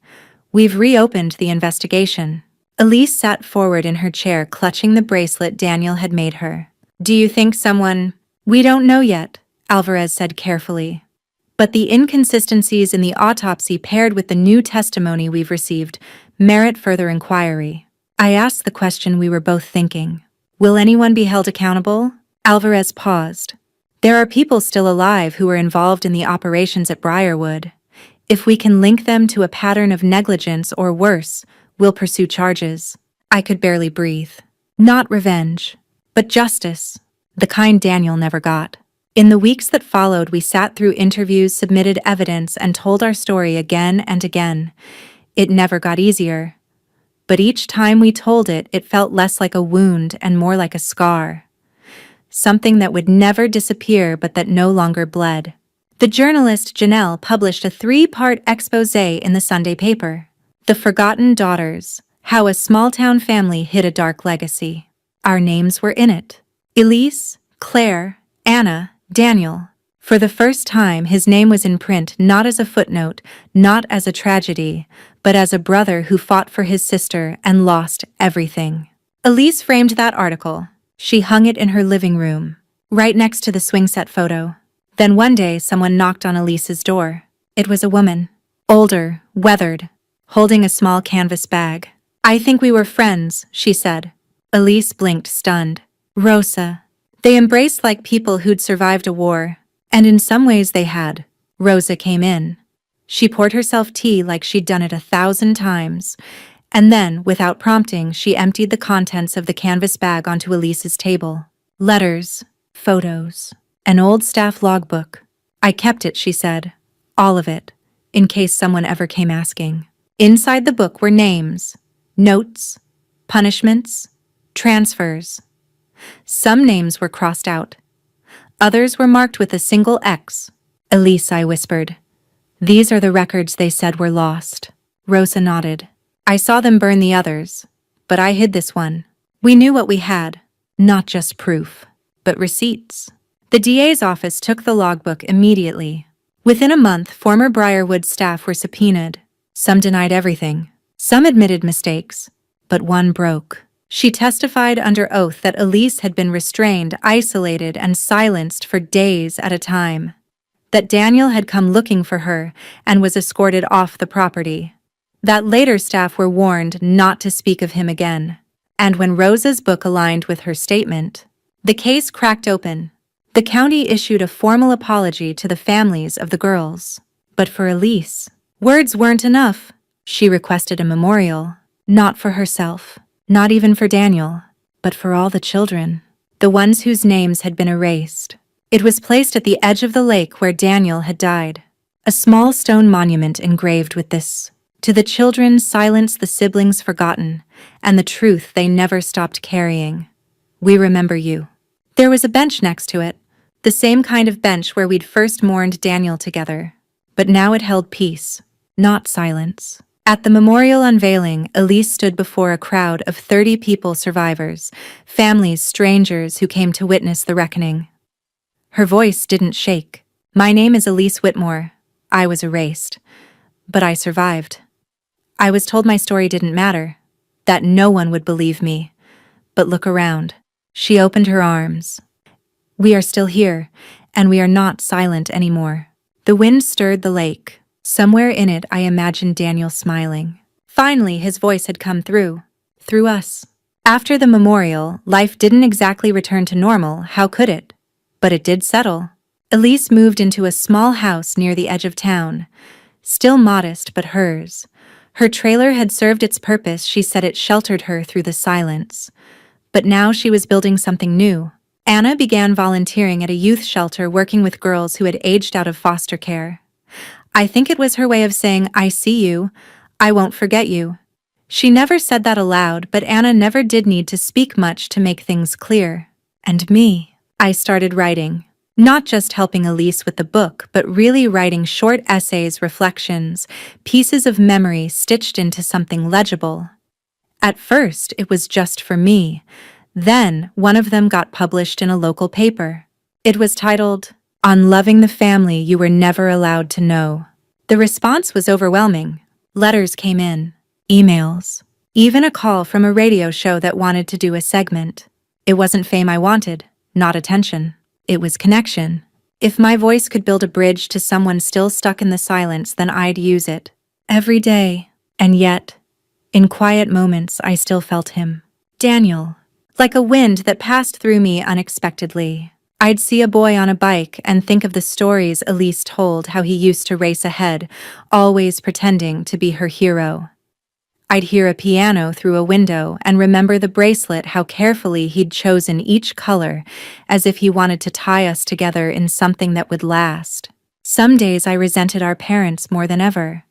"We've reopened the investigation." Elise sat forward in her chair, clutching the bracelet Daniel had made her. "Do you think someone—" "We don't know yet," Alvarez said carefully. "But the inconsistencies in the autopsy paired with the new testimony we've received merit further inquiry." I asked the question we were both thinking. "Will anyone be held accountable?" Alvarez paused. "There are people still alive who were involved in the operations at Briarwood. If we can link them to a pattern of negligence or worse, we'll pursue charges." I could barely breathe. Not revenge, but justice, the kind Daniel never got. In the weeks that followed, we sat through interviews, submitted evidence, and told our story again and again. It never got easier. But each time we told it, it felt less like a wound and more like a scar. Something that would never disappear but that no longer bled. The journalist Janelle published a 3-part exposé in the Sunday paper. The Forgotten Daughters, How a Small-Town Family Hid a Dark Legacy. Our names were in it. Elise, Claire, Anna, Daniel. For the first time, his name was in print, not as a footnote, not as a tragedy, but as a brother who fought for his sister and lost everything. Elise framed that article. She hung it in her living room, right next to the swing set photo. Then one day, someone knocked on Elise's door. It was a woman, older, weathered, holding a small canvas bag. "I think we were friends," she said. Elise blinked, stunned. "Rosa." They embraced like people who'd survived a war. And in some ways they had. Rosa came in. She poured herself tea like she'd done it 1,000 times. And then, without prompting, she emptied the contents of the canvas bag onto Elise's table. Letters, photos, an old staff logbook. "I kept it," she said. "All of it, in case someone ever came asking." Inside the book were names, notes, punishments, transfers. Some names were crossed out. Others were marked with a single X. "Elise," I whispered. "These are the records they said were lost." Rosa nodded. "I saw them burn the others, but I hid this one." We knew what we had, not just proof, but receipts. The DA's office took the logbook immediately. Within a month, former Briarwood staff were subpoenaed. Some denied everything. Some admitted mistakes, but one broke. She testified under oath that Elise had been restrained, isolated, and silenced for days at a time. That Daniel had come looking for her and was escorted off the property. That later staff were warned not to speak of him again. And when Rosa's book aligned with her statement, the case cracked open. The county issued a formal apology to the families of the girls. But for Elise, words weren't enough. She requested a memorial, not for herself, not even for Daniel, but for all the children, the ones whose names had been erased. It was placed at the edge of the lake where Daniel had died. A small stone monument engraved with this: "To the children silenced, the siblings forgotten, and the truth they never stopped carrying. We remember you." There was a bench next to it, the same kind of bench where we'd first mourned Daniel together. But now it held peace, not silence. At the memorial unveiling, Elise stood before a crowd of 30 people, survivors, families, strangers who came to witness the reckoning. Her voice didn't shake. "My name is Elise Whitmore. I was erased. But I survived. I was told my story didn't matter, that no one would believe me. But look around." She opened her arms. "We are still here, and we are not silent anymore." The wind stirred the lake. Somewhere in it, I imagined Daniel smiling. Finally, his voice had come through us. After the memorial, life didn't exactly return to normal, how could it? But it did settle. Elise moved into a small house near the edge of town. Still modest, but hers. Her trailer had served its purpose, she said it sheltered her through the silence. But now she was building something new. Anna began volunteering at a youth shelter, working with girls who had aged out of foster care. I think it was her way of saying, "I see you. I won't forget you." She never said that aloud, but Anna never did need to speak much to make things clear. And me, I started writing. Not just helping Elise with the book, but really writing short essays, reflections, pieces of memory stitched into something legible. At first, it was just for me. Then, one of them got published in a local paper. It was titled, "On Loving the Family You Were Never Allowed to Know." The response was overwhelming. Letters came in, emails, even a call from a radio show that wanted to do a segment. It wasn't fame I wanted, not attention. It was connection. If my voice could build a bridge to someone still stuck in the silence, then I'd use it. Every day. And yet, in quiet moments, I still felt him. Daniel. Like a wind that passed through me unexpectedly. I'd see a boy on a bike and think of the stories Elise told, how he used to race ahead, always pretending to be her hero. I'd hear a piano through a window and remember the bracelet, how carefully he'd chosen each color, as if he wanted to tie us together in something that would last. Some days I resented our parents more than ever.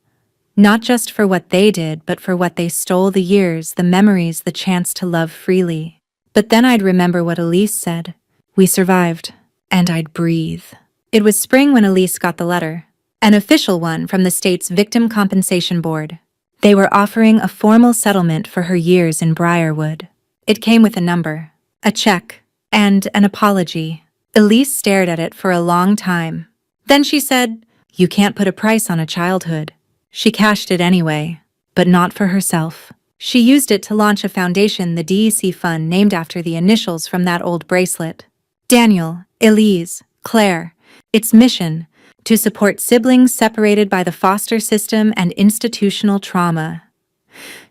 Not just for what they did, but for what they stole: the years, the memories, the chance to love freely. But then I'd remember what Elise said. We survived. And I'd breathe. It was spring when Elise got the letter. An official one from the state's Victim Compensation Board. They were offering a formal settlement for her years in Briarwood. It came with a number, a check, and an apology. Elise stared at it for a long time. Then she said, "You can't put a price on a childhood." She cashed it anyway, but not for herself. She used it to launch a foundation, the DEC Fund, named after the initials from that old bracelet. Daniel, Elise, Claire. Its mission: to support siblings separated by the foster system and institutional trauma.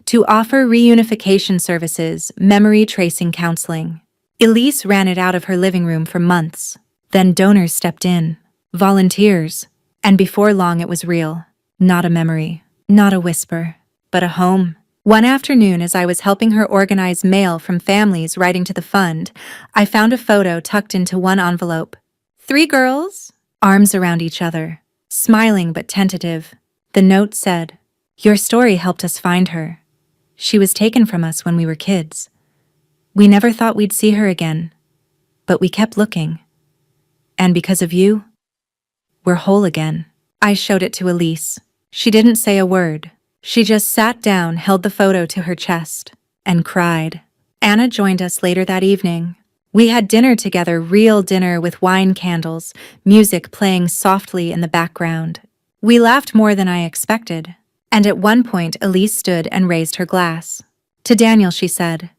To offer reunification services, memory tracing counseling. Elise ran it out of her living room for months. Then donors stepped in. Volunteers. And before long it was real. Not a memory. Not a whisper. But a home. One afternoon, as I was helping her organize mail from families writing to the fund, I found a photo tucked into one envelope. 3 girls, arms around each other, smiling but tentative. The note said, "Your story helped us find her. She was taken from us when we were kids. We never thought we'd see her again, but we kept looking. And because of you, we're whole again." I showed it to Elise. She didn't say a word. She just sat down, held the photo to her chest, and cried. Anna joined us later that evening. We had dinner together, real dinner with wine candles, music playing softly in the background. We laughed more than I expected. And at one point, Elise stood and raised her glass. To Daniel, she said,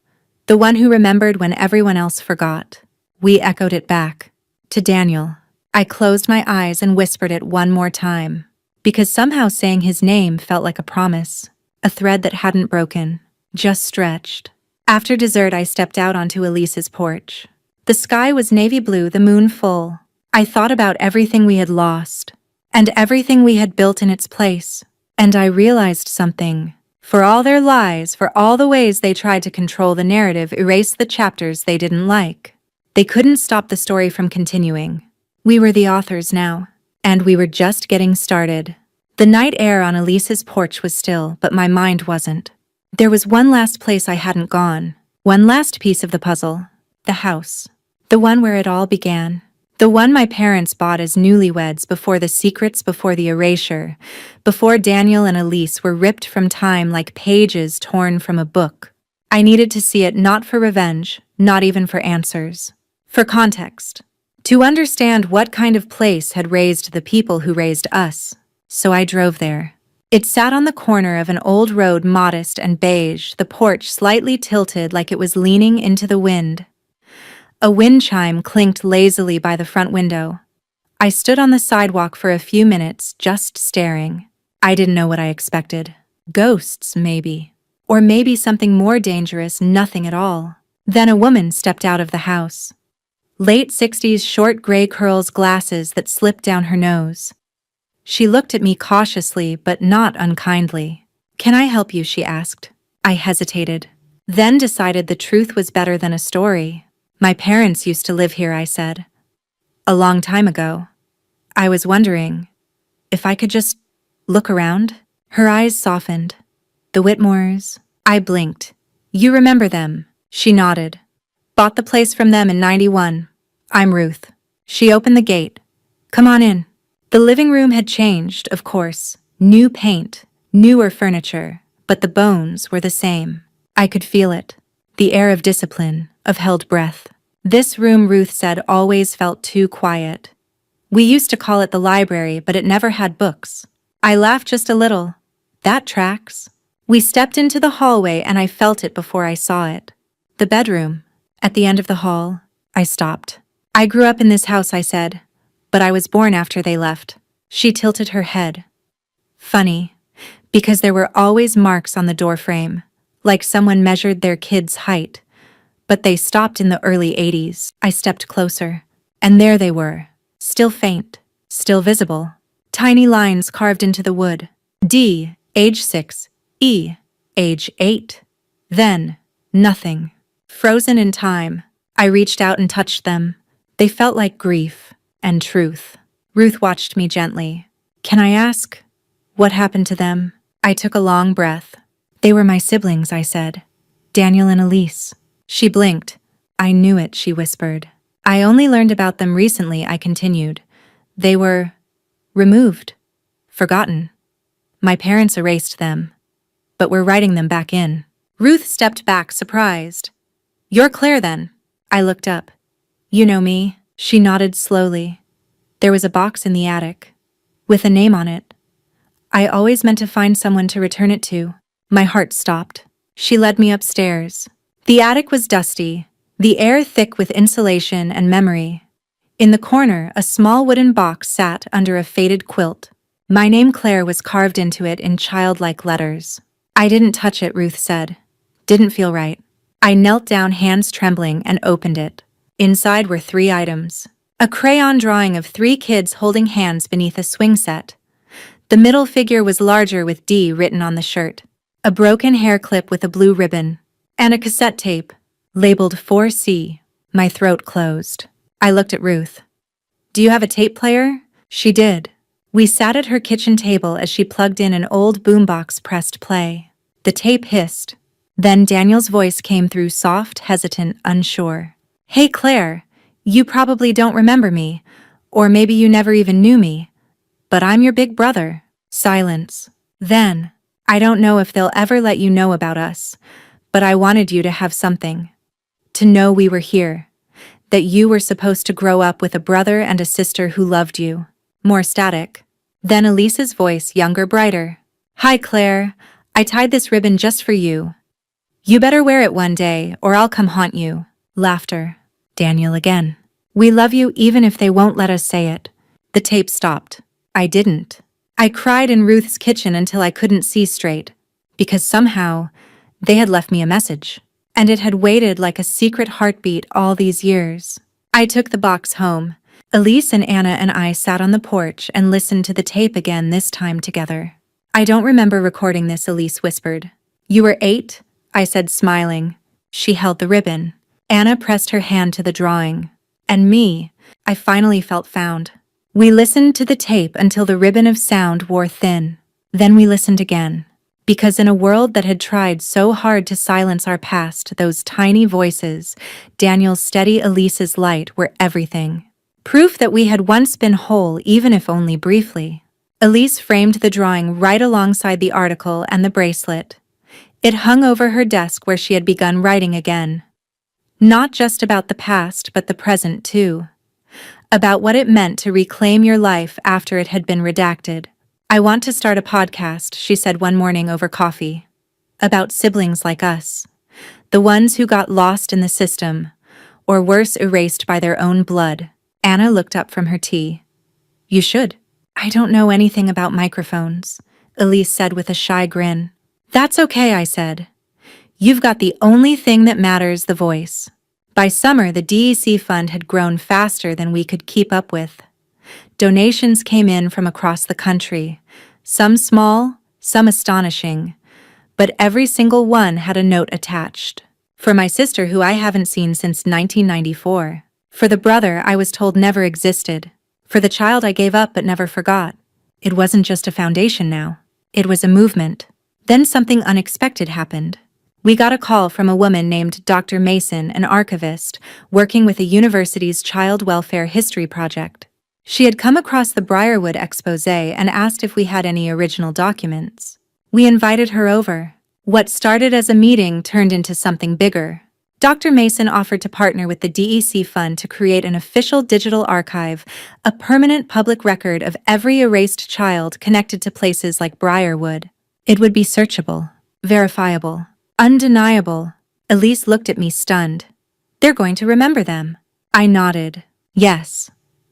The one who remembered when everyone else forgot. We echoed it back. To Daniel. I closed my eyes and whispered it one more time. Because somehow saying his name felt like a promise. A thread that hadn't broken. Just stretched. After dessert, I stepped out onto Elise's porch. The sky was navy blue, the moon full. I thought about everything we had lost. And everything we had built in its place. And I realized something. For all their lies, for all the ways they tried to control the narrative, erase the chapters they didn't like. They couldn't stop the story from continuing. We were the authors now. And we were just getting started. The night air on Elise's porch was still, but my mind wasn't. There was one last place I hadn't gone. One last piece of the puzzle. The house. The one where it all began. The one my parents bought as newlyweds before the secrets, before the erasure, before Daniel and Elise were ripped from time like pages torn from a book. I needed to see it, not for revenge, not even for answers. For context. To understand what kind of place had raised the people who raised us. So I drove there. It sat on the corner of an old road, modest and beige, the porch slightly tilted like it was leaning into the wind. A wind chime clinked lazily by the front window. I stood on the sidewalk for a few minutes, just staring. I didn't know what I expected. Ghosts, maybe. Or maybe something more dangerous, nothing at all. Then a woman stepped out of the house. Late 60s, short gray curls, glasses that slipped down her nose. She looked at me cautiously, but not unkindly. "Can I help you?" she asked. I hesitated. Then decided the truth was better than a story. "My parents used to live here," I said. "A long time ago. I was wondering if I could just look around." Her eyes softened. "The Whitmores?" I blinked. "You remember them?" She nodded. "Bought the place from them in '91. I'm Ruth." She opened the gate. "Come on in." The living room had changed, of course. New paint, newer furniture, but the bones were the same. I could feel it. The air of discipline, of held breath. This room, Ruth said, always felt too quiet. We used to call it the library, but it never had books. I laughed just a little. That tracks. We stepped into the hallway and I felt it before I saw it. The bedroom. At the end of the hall, I stopped. "I grew up in this house," I said, "but I was born after they left." She tilted her head. "Funny, because there were always marks on the doorframe, like someone measured their kid's height. But they stopped in the early '80s. I stepped closer. And there they were. Still faint. Still visible. Tiny lines carved into the wood. D, age 6. E, age 8. Then, nothing. Frozen in time. I reached out and touched them. They felt like grief and truth. Ruth watched me gently. "Can I ask what happened to them?" I took a long breath. "They were my siblings," I said. "Daniel and Elise." She blinked. "I knew it," she whispered. "I only learned about them recently," I continued. "They were removed, forgotten. My parents erased them, but we're writing them back in." Ruth stepped back, surprised. "You're Claire, then?" I looked up. "You know me?" She nodded slowly. "There was a box in the attic, with a name on it. I always meant to find someone to return it to." My heart stopped. She led me upstairs. The attic was dusty, the air thick with insulation and memory. In the corner, a small wooden box sat under a faded quilt. My name, Claire, was carved into it in childlike letters. "I didn't touch it," Ruth said. "Didn't feel right." I knelt down, hands trembling, and opened it. Inside were 3 items. A crayon drawing of 3 kids holding hands beneath a swing set. The middle figure was larger with D written on the shirt. A broken hair clip with a blue ribbon. And a cassette tape, labeled 4C. My throat closed. I looked at Ruth. "Do you have a tape player?" She did. We sat at her kitchen table as she plugged in an old boombox, pressed play. The tape hissed. Then Daniel's voice came through, soft, hesitant, unsure. "Hey Claire, you probably don't remember me, or maybe you never even knew me, but I'm your big brother." Silence. Then, "I don't know if they'll ever let you know about us, but I wanted you to have something. To know we were here. That you were supposed to grow up with a brother and a sister who loved you." More static. Then Elise's voice, younger, brighter. "Hi Claire, I tied this ribbon just for you. You better wear it one day, or I'll come haunt you. Laughter. Daniel again. We love you even if they won't let us say it. The tape stopped. I didn't. I cried in Ruth's kitchen until I couldn't see straight, because somehow they had left me a message, and it had waited like a secret heartbeat all these years. I took the box home. Elise and Anna and I sat on the porch and listened to the tape again, this time together. I don't remember recording this, Elise whispered. You were 8? I said, smiling. She held the ribbon. Anna pressed her hand to the drawing. And me, I finally felt found. We listened to the tape until the ribbon of sound wore thin. Then we listened again. Because in a world that had tried so hard to silence our past, those tiny voices, Daniel's steady, Elise's light, were everything. Proof that we had once been whole, even if only briefly. Elise framed the drawing right alongside the article and the bracelet. It hung over her desk where she had begun writing again. Not just about the past, but the present too. About what it meant to reclaim your life after it had been redacted. I want to start a podcast, she said one morning over coffee. About siblings like us. The ones who got lost in the system, or worse, erased by their own blood. Anna looked up from her tea. You should. I don't know anything about microphones, Elise said with a shy grin. That's okay, I said. You've got the only thing that matters, the voice. By summer, the DEC fund had grown faster than we could keep up with. Donations came in from across the country, some small, some astonishing, but every single one had a note attached. For my sister, who I haven't seen since 1994. For the brother I was told never existed. For the child I gave up but never forgot. It wasn't just a foundation now. It was a movement. Then something unexpected happened. We got a call from a woman named Dr. Mason, an archivist, working with a university's child welfare history project. She had come across the Briarwood expose and asked if we had any original documents. We invited her over. What started as a meeting turned into something bigger. Dr. Mason offered to partner with the DEC Fund to create an official digital archive, a permanent public record of every erased child connected to places like Briarwood. It would be searchable, verifiable, undeniable. Elise looked at me stunned. They're going to remember them. I nodded. Yes.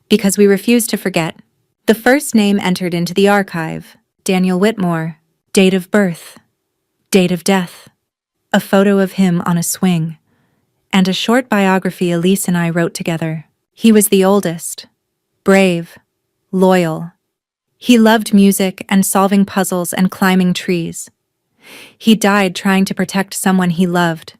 Because we refused to forget. The first name entered into the archive, Daniel Whitmore. Date of birth. Date of death. A photo of him on a swing. And a short biography Elise and I wrote together. He was the oldest. Brave. Loyal. He loved music and solving puzzles and climbing trees. He died trying to protect someone he loved.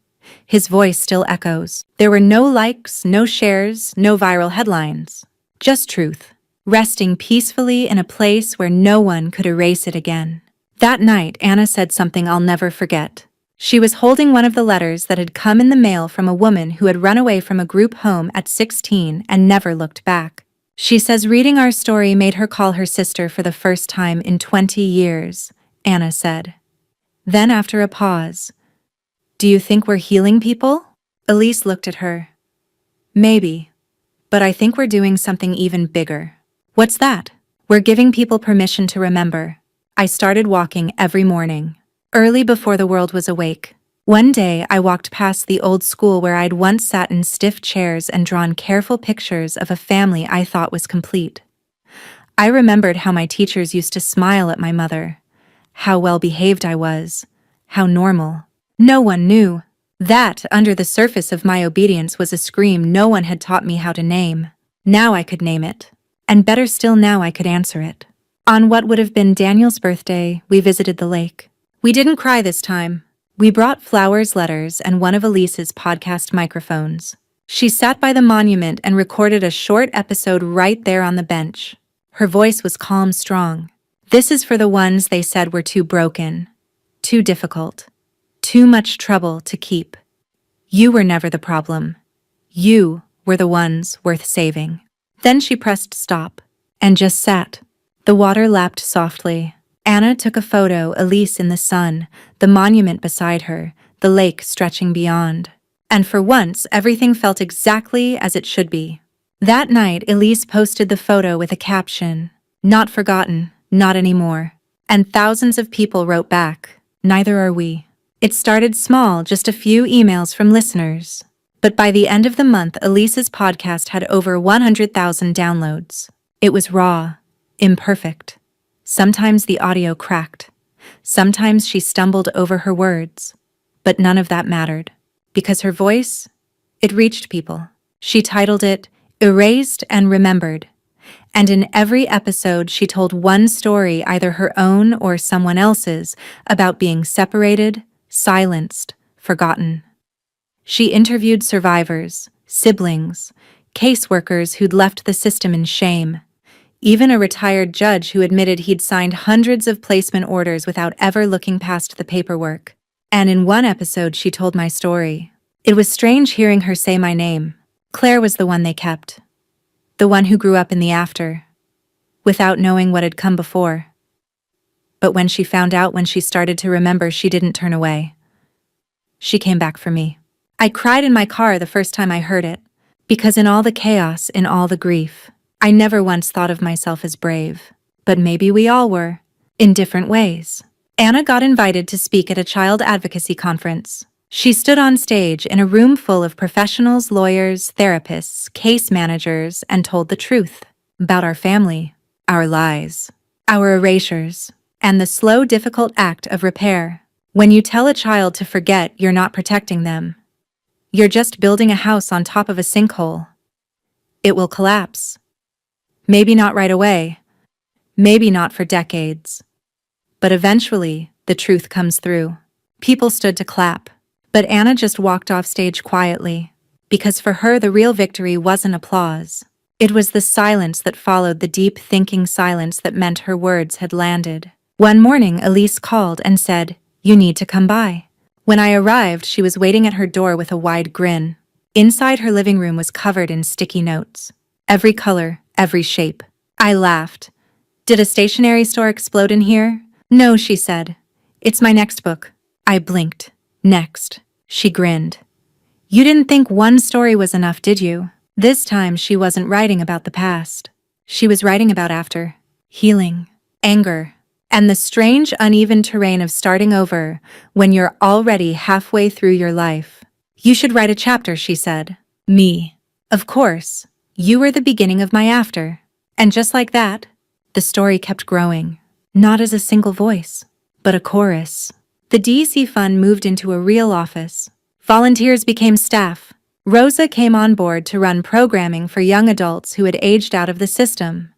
His voice still echoes. There were no likes, no shares, no viral headlines. Just truth, resting peacefully in a place where no one could erase it again. That night, Anna said something I'll never forget. She was holding one of the letters that had come in the mail from a woman who had run away from a group home at 16 and never looked back. She says reading our story made her call her sister for the first time in 20 years, Anna said. Then after a pause, do you think we're healing people? Elise looked at her. Maybe. But I think we're doing something even bigger. What's that? We're giving people permission to remember. I started walking every morning, early before the world was awake. One day, I walked past the old school where I'd once sat in stiff chairs and drawn careful pictures of a family I thought was complete. I remembered how my teachers used to smile at my mother, how well-behaved I was, how normal. No one knew. That, under the surface of my obedience, was a scream no one had taught me how to name. Now I could name it. And better still, now I could answer it. On what would have been Daniel's birthday, we visited the lake. We didn't cry this time. We brought flowers, letters, and one of Elise's podcast microphones. She sat by the monument and recorded a short episode right there on the bench. Her voice was calm, strong. This is for the ones they said were too broken, too difficult. Too much trouble to keep. You were never the problem. You were the ones worth saving. Then she pressed stop and just sat. The water lapped softly. Anna took a photo, Elise in the sun, the monument beside her, the lake stretching beyond. And for once, everything felt exactly as it should be. That night, Elise posted the photo with a caption, "Not forgotten, not anymore." And thousands of people wrote back, "Neither are we." It started small, just a few emails from listeners. But by the end of the month, Elise's podcast had over 100,000 downloads. It was raw, imperfect. Sometimes the audio cracked. Sometimes she stumbled over her words. But none of that mattered. Because her voice, it reached people. She titled it, Erased and Remembered. And in every episode, she told one story, either her own or someone else's, about being separated, silenced, forgotten. She interviewed survivors, siblings, caseworkers who'd left the system in shame, even a retired judge who admitted he'd signed hundreds of placement orders without ever looking past the paperwork. And in one episode, she told my story. It was strange hearing her say my name. Claire was the one they kept. The one who grew up in the after, without knowing what had come before. But when she found out, when she started to remember, she didn't turn away. She came back for me. I cried in my car the first time I heard it, because in all the chaos, in all the grief, I never once thought of myself as brave. But maybe we all were, in different ways. Anna got invited to speak at a child advocacy conference. She stood on stage in a room full of professionals, lawyers, therapists, case managers, and told the truth about our family, our lies, our erasures, and the slow, difficult act of repair. When you tell a child to forget, you're not protecting them. You're just building a house on top of a sinkhole. It will collapse. Maybe not right away. Maybe not for decades. But eventually, the truth comes through. People stood to clap. But Anna just walked off stage quietly, because for her the real victory wasn't applause. It was the silence that followed, the deep thinking silence that meant her words had landed. One morning, Elise called and said, "You need to come by." When I arrived, she was waiting at her door with a wide grin. Inside, her living room was covered in sticky notes. Every color, every shape. I laughed. "Did a stationery store explode in here?" "No," she said. "It's my next book." I blinked. "Next." She grinned. "You didn't think one story was enough, did you?" This time she wasn't writing about the past. She was writing about after, healing, anger, and the strange uneven terrain of starting over when you're already halfway through your life. "You should write a chapter," she said. Me. "Of course. You were the beginning of my after." And just like that, the story kept growing. Not as a single voice, but a chorus. The DC fund moved into a real office. Volunteers became staff. Rosa came on board to run programming for young adults who had aged out of the system.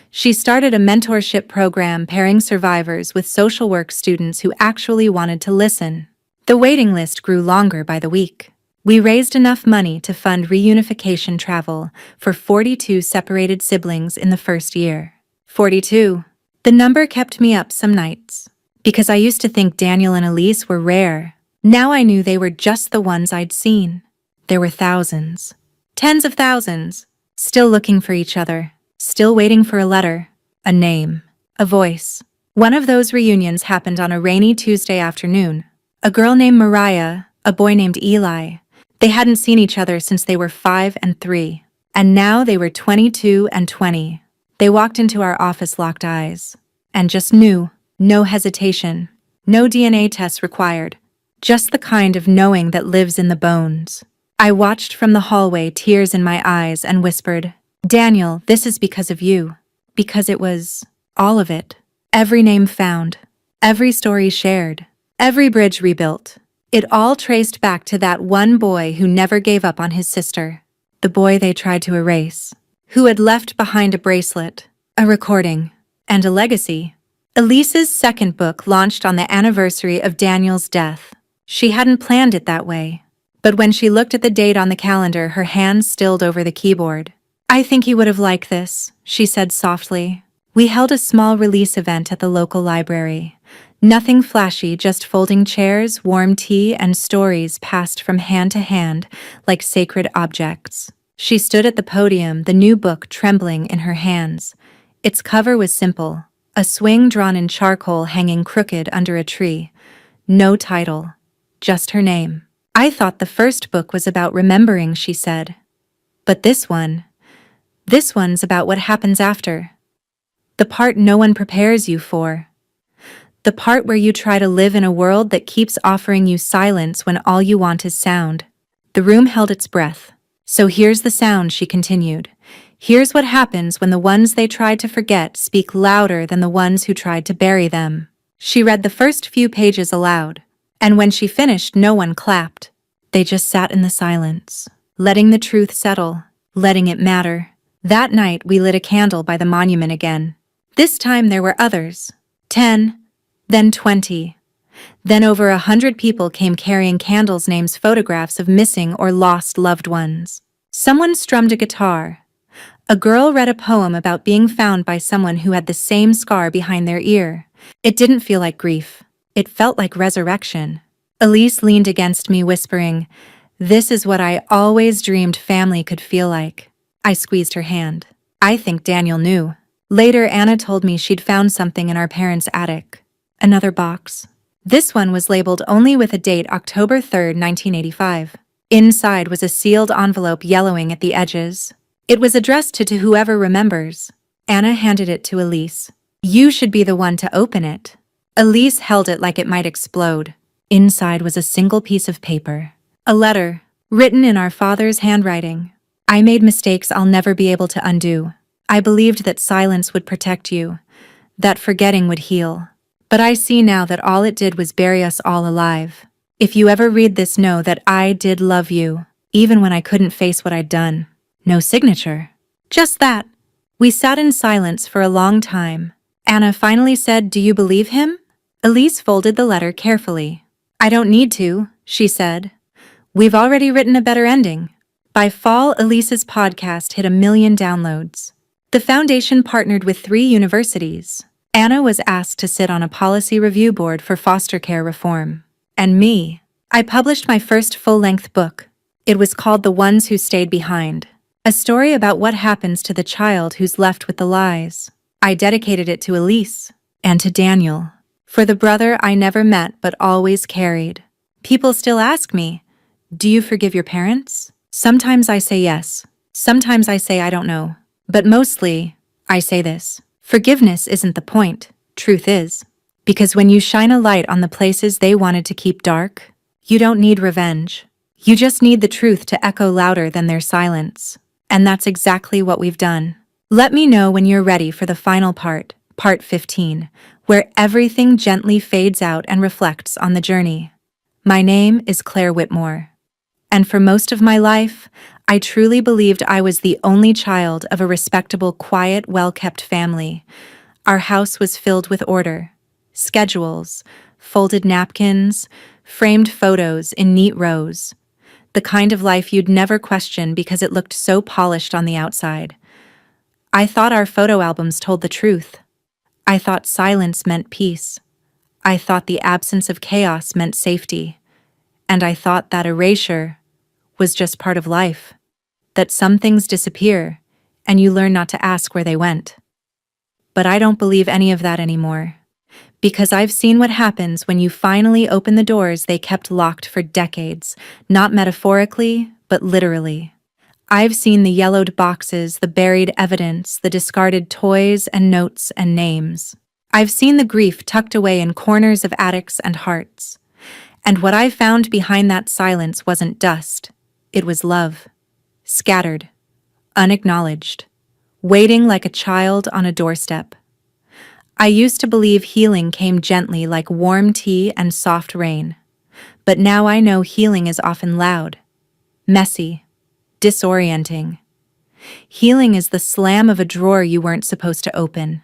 She started a mentorship program pairing survivors with social work students who actually wanted to listen. The waiting list grew longer by the week. We raised enough money to fund reunification travel for 42 separated siblings in the first year. 42. The number kept me up some nights. Because I used to think Daniel and Elise were rare. Now I knew they were just the ones I'd seen. There were thousands, tens of thousands, still looking for each other, still waiting for a letter, a name, a voice. One of those reunions happened on a rainy Tuesday afternoon. A girl named Mariah, a boy named Eli. They hadn't seen each other since they were 5 and 3. And now they were 22 and 20. They walked into our office, locked eyes, and just knew. No hesitation, no DNA tests required, just the kind of knowing that lives in the bones. I watched from the hallway, tears in my eyes, and whispered, "Daniel, this is because of you." Because it was all of it. Every name found, every story shared, every bridge rebuilt. It all traced back to that one boy who never gave up on his sister. The boy they tried to erase, who had left behind a bracelet, a recording, and a legacy. Elise's second book launched on the anniversary of Daniel's death. She hadn't planned it that way. But when she looked at the date on the calendar, her hands stilled over the keyboard. "I think he would have liked this," she said softly. We held a small release event at the local library. Nothing flashy, just folding chairs, warm tea, and stories passed from hand to hand like sacred objects. She stood at the podium, the new book trembling in her hands. Its cover was simple. A swing drawn in charcoal hanging crooked under a tree. No title, just her name. "I thought the first book was about remembering," she said. "But this one's about what happens after. The part no one prepares you for. The part where you try to live in a world that keeps offering you silence when all you want is sound. The room held its breath. So here's the sound, she continued. Here's what happens when the ones they tried to forget speak louder than the ones who tried to bury them. She read the first few pages aloud. And when she finished, no one clapped. They just sat in the silence, letting the truth settle, letting it matter. That night, we lit a candle by the monument again. This time there were others. 10, then 20. Then over 100 people came carrying candles, names, photographs of missing or lost loved ones. Someone strummed a guitar. A girl read a poem about being found by someone who had the same scar behind their ear. It didn't feel like grief. It felt like resurrection. Elise leaned against me, whispering, "This is what I always dreamed family could feel like." I squeezed her hand. I think Daniel knew. Later, Anna told me she'd found something in our parents' attic. Another box. This one was labeled only with a date, October 3rd, 1985. Inside was a sealed envelope, yellowing at the edges. It was addressed to whoever remembers. Anna handed it to Elise. "You should be the one to open it." Elise held it like it might explode. Inside was a single piece of paper. A letter, written in our father's handwriting. "I made mistakes I'll never be able to undo. I believed that silence would protect you, that forgetting would heal. But I see now that all it did was bury us all alive. If you ever read this, know that I did love you, even when I couldn't face what I'd done." No signature. Just that. We sat in silence for a long time. Anna finally said, "Do you believe him?" Elise folded the letter carefully. "I don't need to," she said. "We've already written a better ending." By fall, Elise's podcast hit 1 million downloads. The foundation partnered with 3 universities. Anna was asked to sit on a policy review board for foster care reform. And me. I published my first full-length book. It was called The Ones Who Stayed Behind. A story about what happens to the child who's left with the lies. I dedicated it to Elise and to Daniel, for the brother I never met but always carried. People still ask me, "Do you forgive your parents?" Sometimes I say yes. Sometimes I say I don't know. But mostly, I say this: forgiveness isn't the point. Truth is. Because when you shine a light on the places they wanted to keep dark, you don't need revenge. You just need the truth to echo louder than their silence. And that's exactly what we've done. Let me know when you're ready for the final part, part 15, where everything gently fades out and reflects on the journey. My name is Claire Whitmore. And for most of my life, I truly believed I was the only child of a respectable, quiet, well-kept family. Our house was filled with order, schedules, folded napkins, framed photos in neat rows. The kind of life you'd never question because it looked so polished on the outside. I thought our photo albums told the truth. I thought silence meant peace. I thought the absence of chaos meant safety. And I thought that erasure was just part of life. That some things disappear, and you learn not to ask where they went. But I don't believe any of that anymore. Because I've seen what happens when you finally open the doors they kept locked for decades, not metaphorically, but literally. I've seen the yellowed boxes, the buried evidence, the discarded toys and notes and names. I've seen the grief tucked away in corners of attics and hearts. And what I found behind that silence wasn't dust. It was love. Scattered. Unacknowledged. Waiting like a child on a doorstep. I used to believe healing came gently like warm tea and soft rain. But now I know healing is often loud, messy, disorienting. Healing is the slam of a drawer you weren't supposed to open.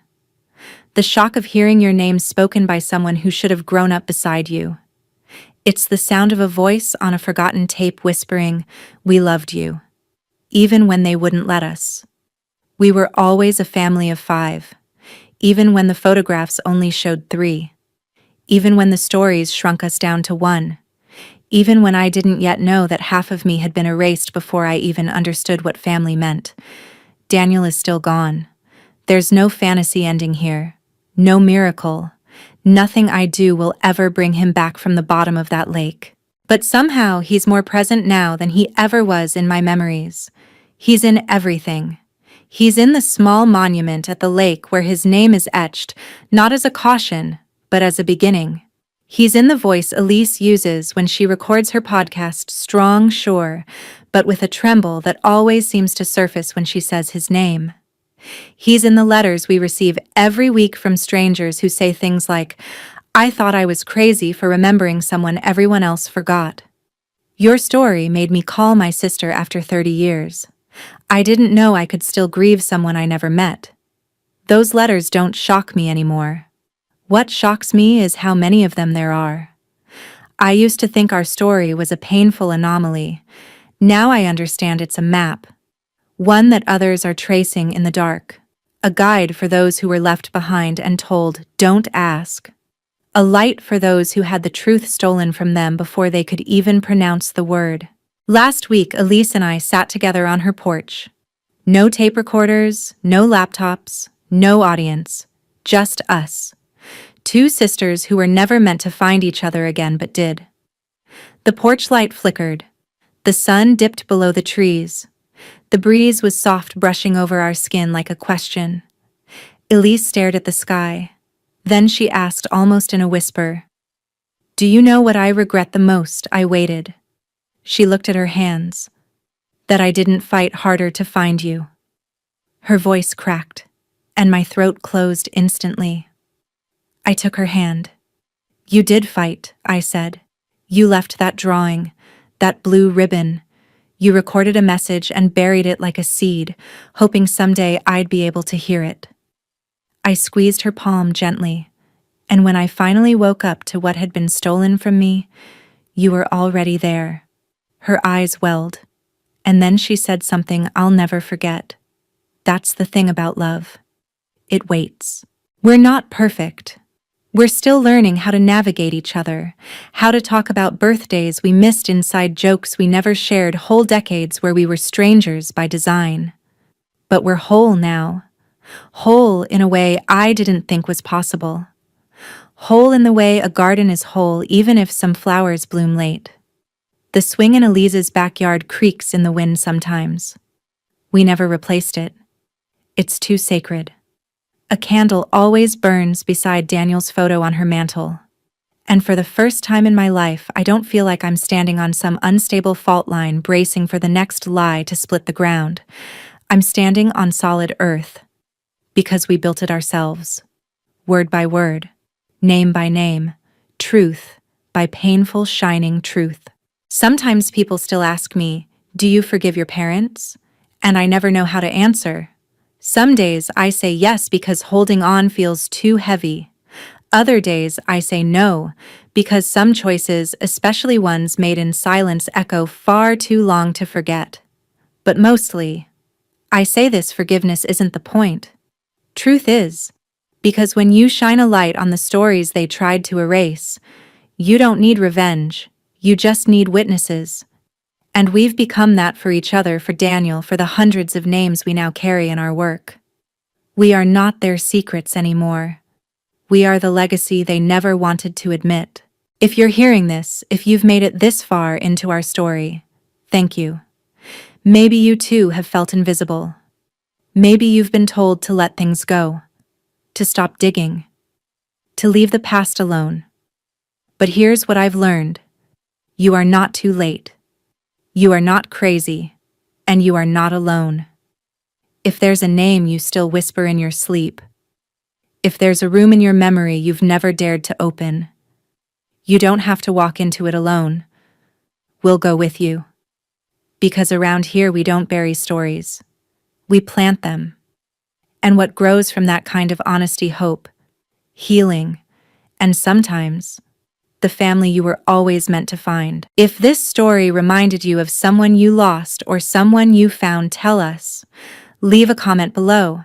The shock of hearing your name spoken by someone who should have grown up beside you. It's the sound of a voice on a forgotten tape whispering, "We loved you," even when they wouldn't let us. We were always a family of 5. Even when the photographs only showed 3. Even when the stories shrunk us down to 1. Even when I didn't yet know that half of me had been erased before I even understood what family meant. Daniel is still gone. There's no fantasy ending here. No miracle. Nothing I do will ever bring him back from the bottom of that lake. But somehow he's more present now than he ever was in my memories. He's in everything. He's in the small monument at the lake where his name is etched, not as a caution, but as a beginning. He's in the voice Elise uses when she records her podcast, strong, sure, but with a tremble that always seems to surface when she says his name. He's in the letters we receive every week from strangers who say things like, "I thought I was crazy for remembering someone everyone else forgot. Your story made me call my sister after 30 years. I didn't know I could still grieve someone I never met." Those letters don't shock me anymore. What shocks me is how many of them there are. I used to think our story was a painful anomaly. Now I understand it's a map, one that others are tracing in the dark, a guide for those who were left behind and told, "Don't ask." A light for those who had the truth stolen from them before they could even pronounce the word. Last week, Elise and I sat together on her porch. No tape recorders, no laptops, no audience, just us. Two sisters who were never meant to find each other again but did. The porch light flickered. The sun dipped below the trees. The breeze was soft, brushing over our skin like a question. Elise stared at the sky. Then she asked almost in a whisper, "Do you know what I regret the most?" I waited. She looked at her hands. "That I didn't fight harder to find you." Her voice cracked, and my throat closed instantly. I took her hand. "You did fight," I said. "You left that drawing, that blue ribbon. You recorded a message and buried it like a seed, hoping someday I'd be able to hear it." I squeezed her palm gently, and when I finally woke up to what had been stolen from me, you were already there. Her eyes welled, and then she said something I'll never forget. "That's the thing about love. It waits. We're not perfect. We're still learning how to navigate each other, how to talk about birthdays we missed, inside jokes we never shared, whole decades where we were strangers by design. But we're whole now. Whole in a way I didn't think was possible. Whole in the way a garden is whole even if some flowers bloom late. The swing in Elise's backyard creaks in the wind sometimes. We never replaced it. It's too sacred. A candle always burns beside Daniel's photo on her mantle. And for the first time in my life, I don't feel like I'm standing on some unstable fault line bracing for the next lie to split the ground. I'm standing on solid earth. Because we built it ourselves. Word by word. Name by name. Truth by painful, shining truth. Sometimes people still ask me, "Do you forgive your parents?" And I never know how to answer. Some days I say yes because holding on feels too heavy. Other days I say no, because some choices, especially ones made in silence, echo far too long to forget. But mostly, I say this forgiveness isn't the point. Truth is, because when you shine a light on the stories they tried to erase, you don't need revenge, you just need witnesses. And we've become that for each other, for Daniel, for the hundreds of names we now carry in our work. We are not their secrets anymore. We are the legacy they never wanted to admit. If you're hearing this, if you've made it this far into our story, thank you. Maybe you too have felt invisible. Maybe you've been told to let things go, to stop digging, to leave the past alone. But here's what I've learned. You are not too late. You are not crazy, and you are not alone. If there's a name you still whisper in your sleep, if there's a room in your memory you've never dared to open, you don't have to walk into it alone. We'll go with you. Because around here we don't bury stories. We plant them. And what grows from that kind of honesty, hope, healing, and sometimes the family you were always meant to find. If this story reminded you of someone you lost or someone you found, tell us. Leave a comment below.